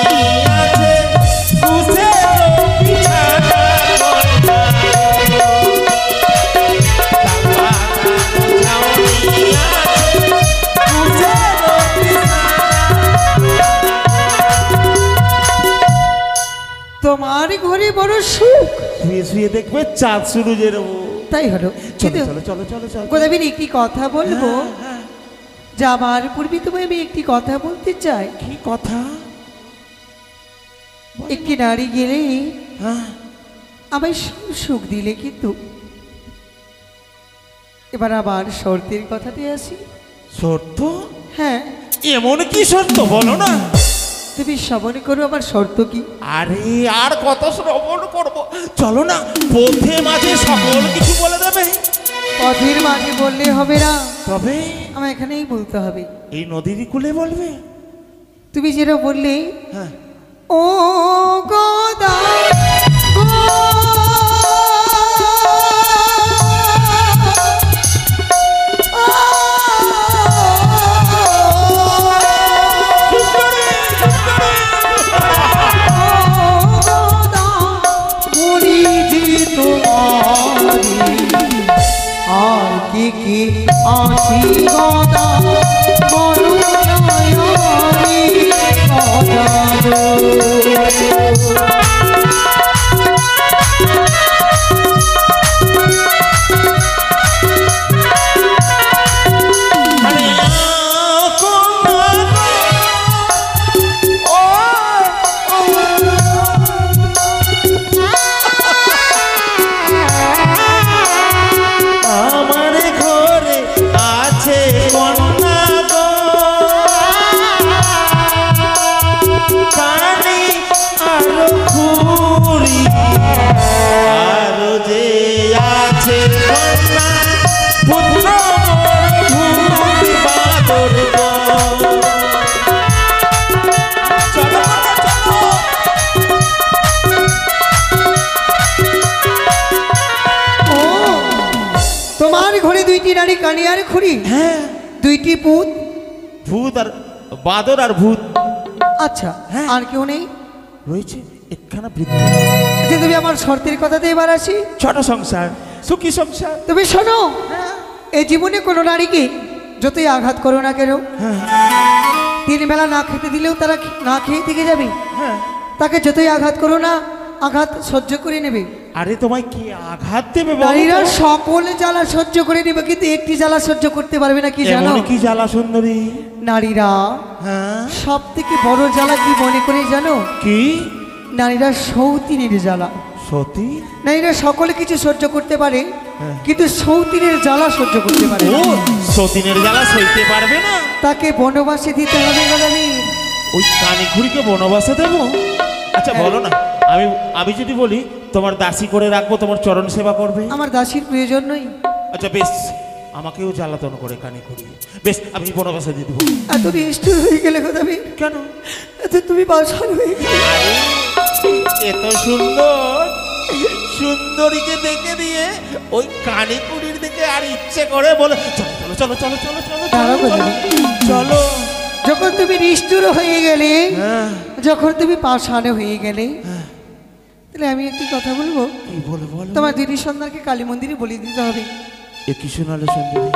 আছে তুষেরও বিছানা করা। তাল পাতারও ছাউনি আছে তুষেরও বিছানা। তোমার ঘরে বড় সুখ, শুয়ে শুয়ে দেখবে চাঁদ সূর্যের তাই হলো। চলো চলো চলো চলো চলো। গোদাবরী একটি কথা বলবো, যাবার পূর্বে তোমায় আমি একটি কথা বলতে চাই। কি কথা? একটি নারী গেলে হ্যাঁ আমায় সুখ দিলে, কিন্তু এবার আবার শর্তের কথাতে আসি। শর্ত? হ্যাঁ, এমন কি শর্ত বলো না। তুমি শ্রবণ করো আমার শর্ত কি। আরে আর কত শ্রবণ করব, চলো না পথে মাঝে সকল কিছু বলে দেবে। পথের মাঝে বললে হবে না, তবে আমার এখানেই বলতে হবে। এই নদীর কূলে বলবে। তুমি যেটা বললে, হ্যাঁ ও গোদা আর কি কি আছি গোদা বড় নয়নি গোদা আমার ঘরে আছে কন্যা গো, কানে আরো খুরি আরো যে আছে কন্যা পুত্র ভূমি বাদর গো। চলো চলো। ও, তোমার ঘরে দুইটি নারী কানিয়ার খুঁড়ি, হ্যাঁ দুইটি পুত। ভূত আর বাদর আর ভূত আচ্ছা, হ্যাঁ। আর কেউ নেই? রয়েছে একখানা বৃদ্ধ। যে তুমি আমার শর্তের কথাতে এবার আসি। ছোট সংসার, সুখী সংসার। তুমি শোনো, এই জীবনে কোনো নারীকে যতই আঘাত করো না কেন, তিন বেলা না খেতে দিলেও তারা না খেয়ে থেকে যাবে। হ্যাঁ তাকে যতই আঘাত করো না, আঘাত সহ্য করে নেবে। আরে তোমায় কি আঘাত দেবে বলো নারীরা তো? সকল জ্বালা সহ্য করে নেবে, কিন্তু একটি জ্বালা সহ্য করতে পারবে না। কি জানো? এমন কি জ্বালা সুন্দরী? নারীরা হ্যাঁ সব থেকে বড় জ্বালা কি মনে করে জানো? কি? নারীরা সৌতিনের জ্বালা। সতী? নারীরা সকলে কিছু সহ্য করতে পারে, হ্যাঁ। কিন্তু সৌতিনের জ্বালা সহ্য করতে পারে ও না। সতীনের জ্বালা সইতে পারবে না? তাকে বনবাসে দিতে হবে গোদাবরী। ওই কানে ঘুরিকে বনবাসে দেবো? আচ্ছা বলো না, আমি আমি যদি বলি তোমার দাসী করে রাখবো, তোমার চরণ সেবা করবে। আমার দাসীর প্রয়োজন নেই। আচ্ছা বেশ, আমাকেও জ্বালাতন করে কানে ঘুরি, বেশ আমি বনবাসে দিয়ে দেবো। এত নিষ্ঠুর হয়ে গেলে গোদাবরী, কেন? এত তুমি বাসার হয়ে গেলে। আরে এত সুন্দর সুন্দরীকে দেখে দিয়ে ওই কানে কুড়ির দিকে আর ইচ্ছে করে বলে চলো চলো চলো চলো চলো দাঁড়াও চলো চলো গোদাবরী। চলো। যখন তুমি নিষ্ঠুর হয়ে গেলে, হ্যাঁ যখন তুমি পাষাণ হয়ে গেলে, তাহলে আমি একটি কথা বলবো। কি বলে বলো? তোমার দিদি সন্তানকে কালী মন্দিরে বলি দিতে হবে। এ কি শোনালে সুন্দরী?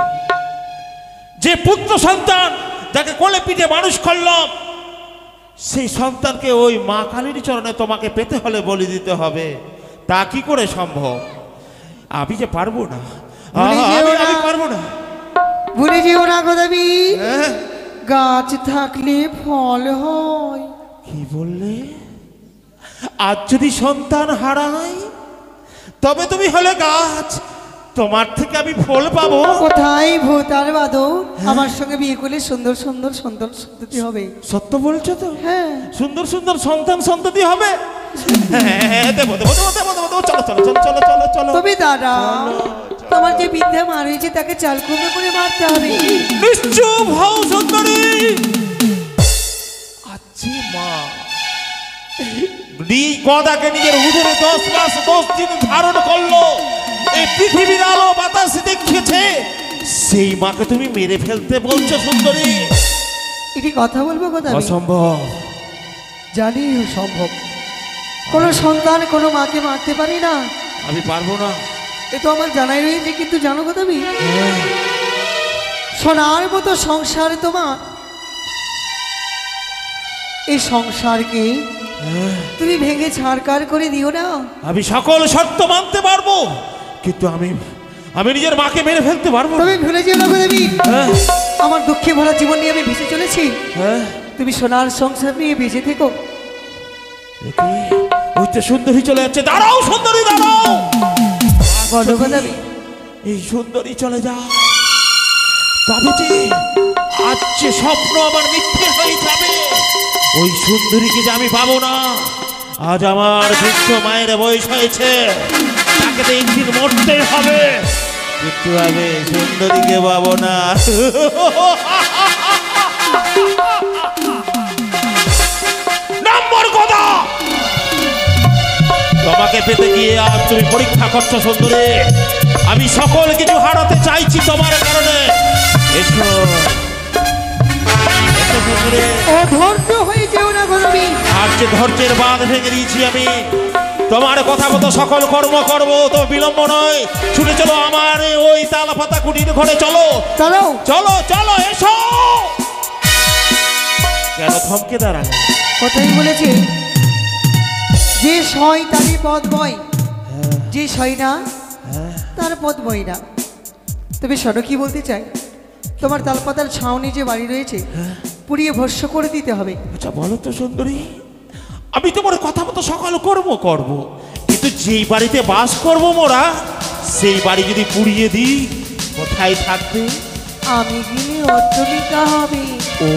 যে পুত্র সন্তান যাকে কোলে পিঠে মানুষ করলাম, সেই সন্তানকে ওই মা কালীর চরণে তোমাকে পেতে হলে বলি দিতে হবে। তা কি করে সম্ভব? আমি যে পারবো না, ভুলে যেও না। আমি পারবো না। ভুলে যেও না গোদাবরী, হ্যাঁ? গাছ থাকলে ফল হয়। কি বললে? আজ যদি সন্তান হারাই, তবে তুমি হলে গাছ, তোমার থেকে আমি ফল পাবো? কোথায় ভূত আর বাদর আমার সঙ্গে বিয়ে করলে সুন্দর সুন্দর সুন্দর সন্ততি হবে। সত্য বলছো তো? হ্যাঁ সুন্দর সুন্দর সন্তান সন্ততি হবে। হ্যাঁ, দেবো দেবো দেবো দেবো দেবো দেবো। চলো চলো চলো চলো চলো চলো। তবে দাদা তোমার যে বিদ্যা মা রয়েছে তাকে চাল কুমড়ো করে মারতে হবে। নিশ্চুপ হও সুন্দরী। আচ্ছা মা, গদাকে নিজের উদরে 10 মাস 10 দিন ধারণ করলো, এই পৃথিবীর আলো বাতাস দেখেছে, সেই মাকে তুমি মেরে ফেলতে বলছো সুন্দরী? এটি কথা বলবো কথা অসম্ভব। জানি সম্ভব। কোনো সন্তান কোনো মাকে মারতে পারে না। আমি পারবো না। এ তো আমার জানাই রয়েছে, কিন্তু জানো কথা সোনার মতো সংসার তোমার, এই সংসারকে তুমি ভেঙে ছাড়কার করে দিও না। আমি সকল শর্ত মানতে পারবো, কিন্তু আমি নিজের মাকে মেরে ফেলতে পারবো না। তবে ভুলে যেও না গো দেবী, হ্যাঁ, আমার দুঃখে ভরা জীবন নিয়ে আমি ভেসে চলেছি। হ্যাঁ। তুমি সোনার সংসার নিয়ে বেঁচে থেকো। একি, ওই তো সুন্দরী চলে যাচ্ছে। দাঁড়াও সুন্দরী, দাঁড়াও। বলো গো দেবী। এই সুন্দরী চলে যা, তবে যে আজ যে স্বপ্ন আমার মিথ্যে হয়ে যাবে। ওই সুন্দরীকে যে আমি পাবো না। আজ আমার বৃদ্ধ মায়ের বয়স হয়েছে, তাকে তো একদিন মরতেই হবে, কিন্তু আমি সুন্দরীকে পাবো না। নম্বর কথা, তোমাকে পেতে গিয়ে আজ তুমি পরীক্ষা করছো সুন্দরী। আমি সকল কিছু হারাতে চাইছি তোমার কারণে। এসো এসো সুন্দরী। অধৈর্য হয়ে যেও না গো দেবী। আর যে ধৈর্যের বাঁধ ভেঙে দিয়েছি আমি, তোমার কথা মতো সকল কর্ম করবো, তো বিলম্ব নয়। ছুটে চলো আমার ওই তাল পাতা কুটির ঘরে, চলো চলো চলো চলো, এসো। কেন থমকে দাঁড়ালে? কথাই বলেছে, যে সয় তারই পথ বয়, যে সয় না তার পথ বয় না। তবে শোনো কি বলতে চাই, তোমার তালপাতার ছাউনি যে বাড়ি রয়েছে পুড়িয়ে ভস্য করে দিতে হবে। আচ্ছা বলো তো সুন্দরী, আমি তোমার কথা মতো সকল কর্ম করব, কিন্তু যেই বাড়িতে বাস করব মোরা, সেই বাড়ি যদি পুড়িয়ে দিই, কোথায় থাকবে? আমি গেলে অট্টলিকা হবে। ও,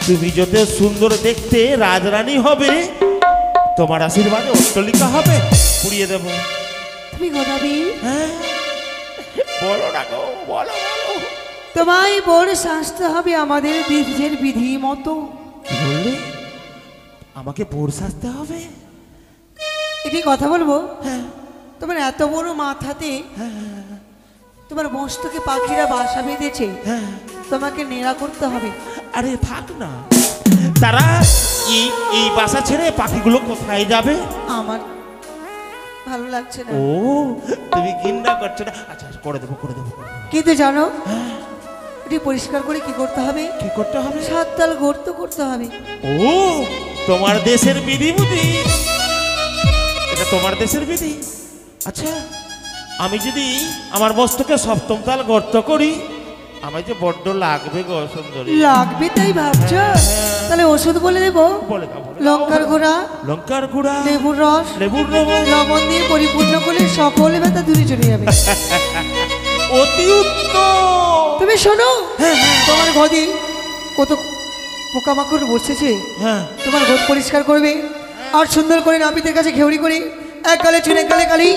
তুমি যত সুন্দর দেখতে রাজরানী হবে, তোমার আশীর্বাদে অট্টালিকা হবে, পুড়িয়ে দেব। তুমি গোদাবি, হ্যাঁ, বলো না গো, বলো বলো। তোমায় বড় শাস্তি হবে আমাদের দেশের বিধি মতো। কি বললে? আমাকে বোর সাজতে হবে? এটি কথা বলবো, হ্যাঁ তোমার এত বড় মাথাতে তোমার মস্তকে পাখিরা বাসা বেঁধেছে, হ্যাঁ। তোমাকে নেড়া করতে হবে। আরে থাক না, তারা এই এই বাসা ছেড়ে পাখিগুলো কোথায় যাবে? আমার ভালো লাগছে না। ও, তুমি ঘৃণা করছো না? আচ্ছা করে দেবো করে দেবো করে দেবো। কিন্তু জানো এটি পরিষ্কার করে কি করতে হবে? কি করতে হবে? 7 তাল গর্ত করতে হবে। ও, তোমার দেশের বিধি বুদ্ধি, এটা তোমার দেশের বিধি। আচ্ছা, আমি যদি আমার মস্তকে 7ম তাল গর্ত করি, আমায় যে বড্ড লাগবে গো সুন্দরী। লাগবে তাই ভাবছো? তাহলে ওষুধ বলে দেবো, বলে দাও বলে দাও। লঙ্কার গুঁড়া, লঙ্কার গুঁড়া, লেবুর রস, লেবুর রস, লবণ দিয়ে পরিপূর্ণ করলে সকল ব্যথা দূরে চলে যাবে। অতি উত্তম। তুমি শোনো, তোমার ঘরে কত পোকামাকড় বসেছে, হ্যাঁ, তোমার ঘর পরিষ্কার করবে, আর সুন্দর করে নাপিতের কাছে ঘেউড়ি করে এক গালে চুন এক গালে কালি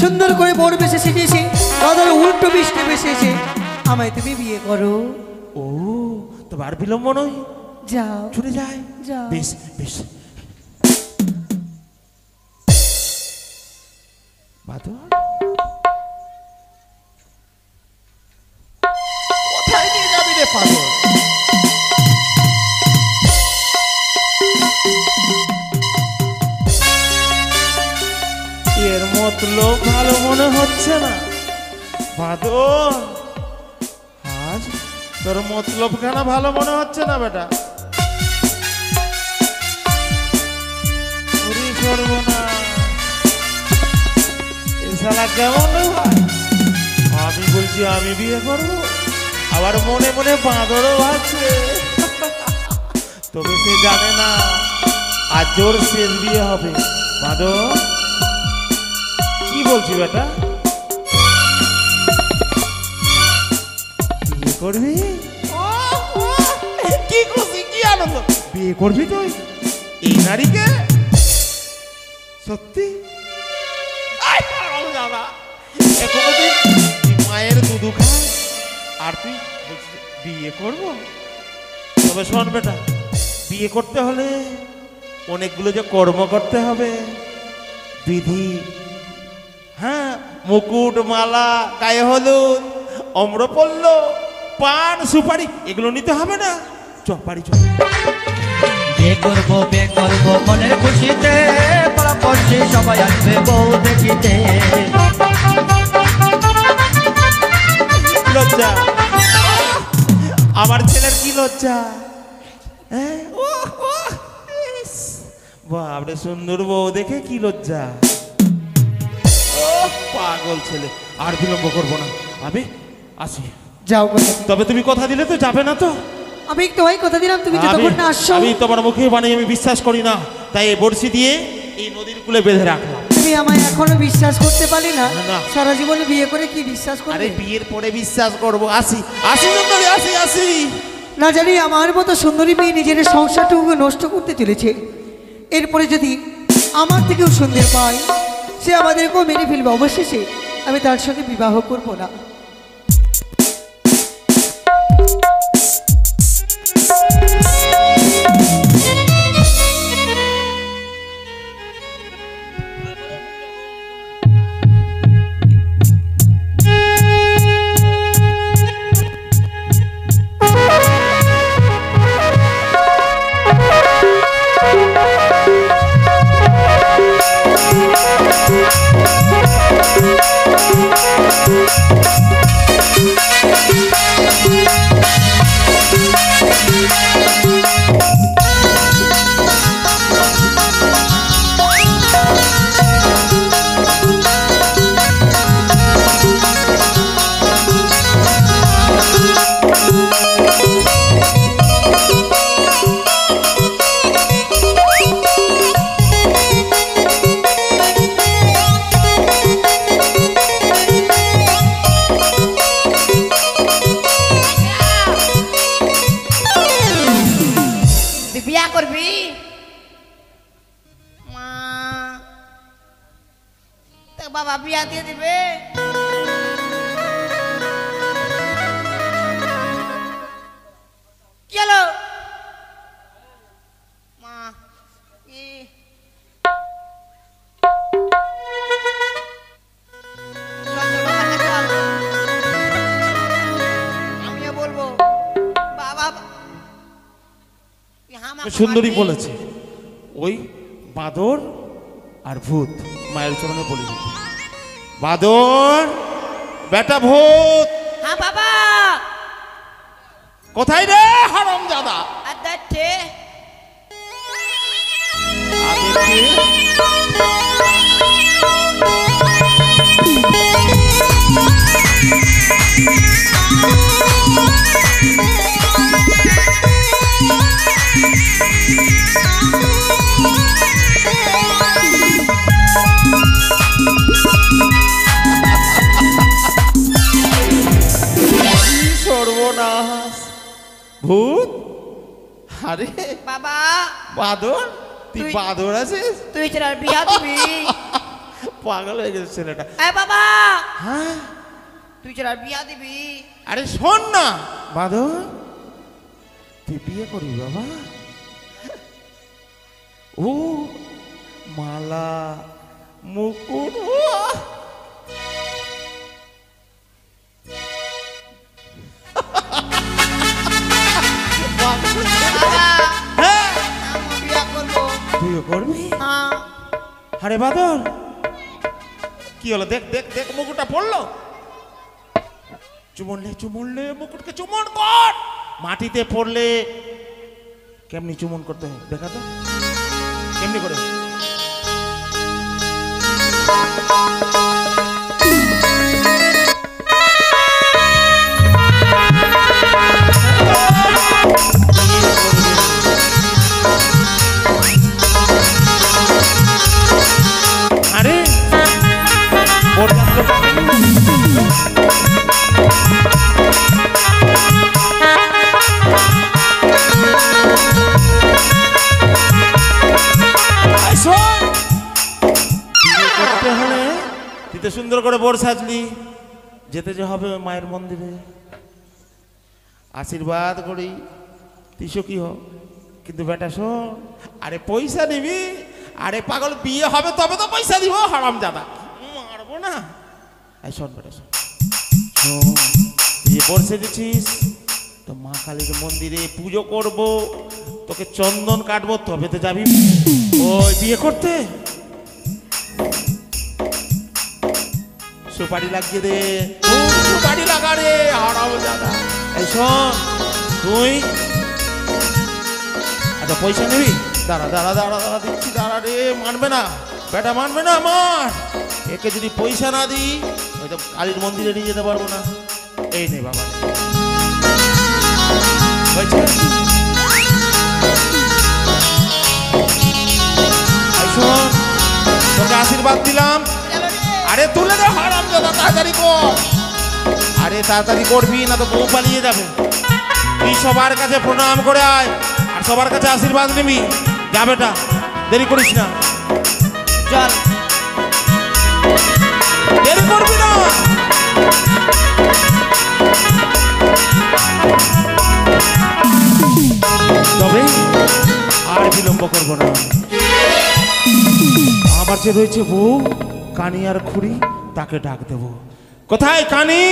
সুন্দর করে বড় বেশে শিখেছে, তাদের উল্টো বৃষ্টি বেসেছে, আমায় তুমি বিয়ে করো। ও, তোমার বিলম্ব নয়, যাও ছুটে যায়। যাও। বেশ বেশ। বাদর, কোথায় নিয়ে যাবি রে পাগল? এর মতলব ভালো মনে হচ্ছে না বাদর। আজ তোর মতলব কেন ভালো মনে হচ্ছে না বেটা? ওরে সর্বনাশ, এ শালা কেমন রে ভাই? আমি বলছি আমি বিয়ে করব, আবার মনে মনে বাঁদরও ভাবছে। তবে সে জানে না আজ ওর শেষ বিয়ে হবে। বাঁদর, কি বলছি বেটা? করবি? কি খুশি, কি আনন্দ! বিয়ে করবি তুই এই নারীকে? সত্যি? কোনোদিন মায়ের দুধু খায় আর তুই বলছিস বিয়ে করব? তবে শোন বেটা, বিয়ে করতে হলে অনেকগুলো যে কর্ম করতে হবে, বিধি। হ্যাঁ, মুকুট, মালা, গায়ে হলুদ, অম্রপল্ল, পান, সুপারি এগুলো নিতে হবে না? চ বাড়ি চ। বিয়ে করবো মনের খুশিতে, পাড়া পড়শি সবাই আসবে বউ দেখিতে। লজ্জা, আমার ছেলের কি লজ্জা! বাপরে, সুন্দর বউ দেখে কি লজ্জা! পাগল ছেলে, আর বিলম্ব করবো না, আমি আসি। যাও কথা। তবে তুমি কথা দিলে তো যাবে না তো? আমি তোমায় কথা দিলাম, তুমি যতক্ষণ না আসছো। আমি তোমার মুখে বানিয়ে আমি বিশ্বাস করি না, তাই এই বড়শি দিয়ে এই নদীর কূলে বেঁধে রাখলাম। তুমি আমায় এখনো বিশ্বাস করতে পারি না? না। সারা জীবনে বিয়ে করে কি বিশ্বাস করবে? আরে বিয়ের পরে বিশ্বাস করব। আসি আসি সুন্দরী, আসি আসি। না জানি আমার মতো সুন্দরী মেয়ে নিজের সংসারটুকু নষ্ট করতে চলেছে। এরপরে যদি আমার থেকেও সুন্দর পাই, সে আমাদেরকেও মেরে ফেলবে। অবশেষে আমি তার সঙ্গে বিবাহ করব না। বিয়া করবি? মা তো বাবা বিয়া দিয়ে দিবে। কি হলো মা? আমিও বলবো বাবা। সুন্দরী বলেছে, ওই বাদর আর ভূত মায়ের চরণে বলে দিতে। বাদর বেটা, ভূত হ্যাঁ বাবা। কোথায় রে হারামজাদা? আর দেখছে সর্বনাশ! ভূত? আরে বাবা, বাদর, তুই বাদর আছিস? তুই ছেলের বিয়া দিবি? পাগল হয়ে গেছে ছেলেটা। বাবা, হ্যাঁ, তুই ছেলের বিয়া দিবি? আরে শোন না বাদর, তুই বিয়ে করবি বাবা? ও মালা, মুকুট, তুইও করবি? আরে বাদর, কি হলো? দেখ দেখ দেখ, মুকুটটা পড়লো। চুমনলে চুমনলে মুকুটকে চুমন কর। মাটিতে পড়লে কেমনি চুমন করতে হয় দেখা তো, কেমনি করে? আরে ওর করে বোর সাজলি, যেতে যে হবে ওই মায়ের মন্দিরে, আশীর্বাদ করি তুই কি হ। কিন্তু বেটা শোন, আরে পয়সা নিবি, আরে পাগল বিয়ে হবে তবে তো পয়সা দিব, হারাম জাদা মারবো না। এই শোন বেটা শোন, শোন তুই যে বোর সেজেছিস তো মা কালীর মন্দিরে পুজো করব, তোকে চন্দন কাটবো, তবে তো যাবি ওই বিয়ে করতে। সুপারি লাগিয়ে দে, সুপারি লাগা রে হারাম দাদা। এই শোন তুই আচ্ছা পয়সা নিবি, দাঁড়া দাঁড়া দাঁড়া দাঁড়া দিচ্ছি, দাঁড়া রে, মানবে না বেটা, মানবে না আমার। একে যদি পয়সা না দিই হয়তো কালীর মন্দিরে নিয়ে যেতে পারবো না। এই নে বাবা, হয়েছে? এই শোন তোকে আশীর্বাদ দিলাম, আরে তুলে দে হারাম দাদা, তাড়াতাড়ি কর। আরে তাড়াতাড়ি করবি না তো বউ পালিয়ে যাবে। তুই সবার কাছে প্রণাম করে আয় আর সবার কাছে আশীর্বাদ নিবি। যা বেটা, দেরি করিস না, চল, দেরি করবি না। তবে আর বিলম্ব করবো না, আমার যে রয়েছে বউ কানি আর খুড়ি, তাকে ডাক দেবো। কোথায় কানি?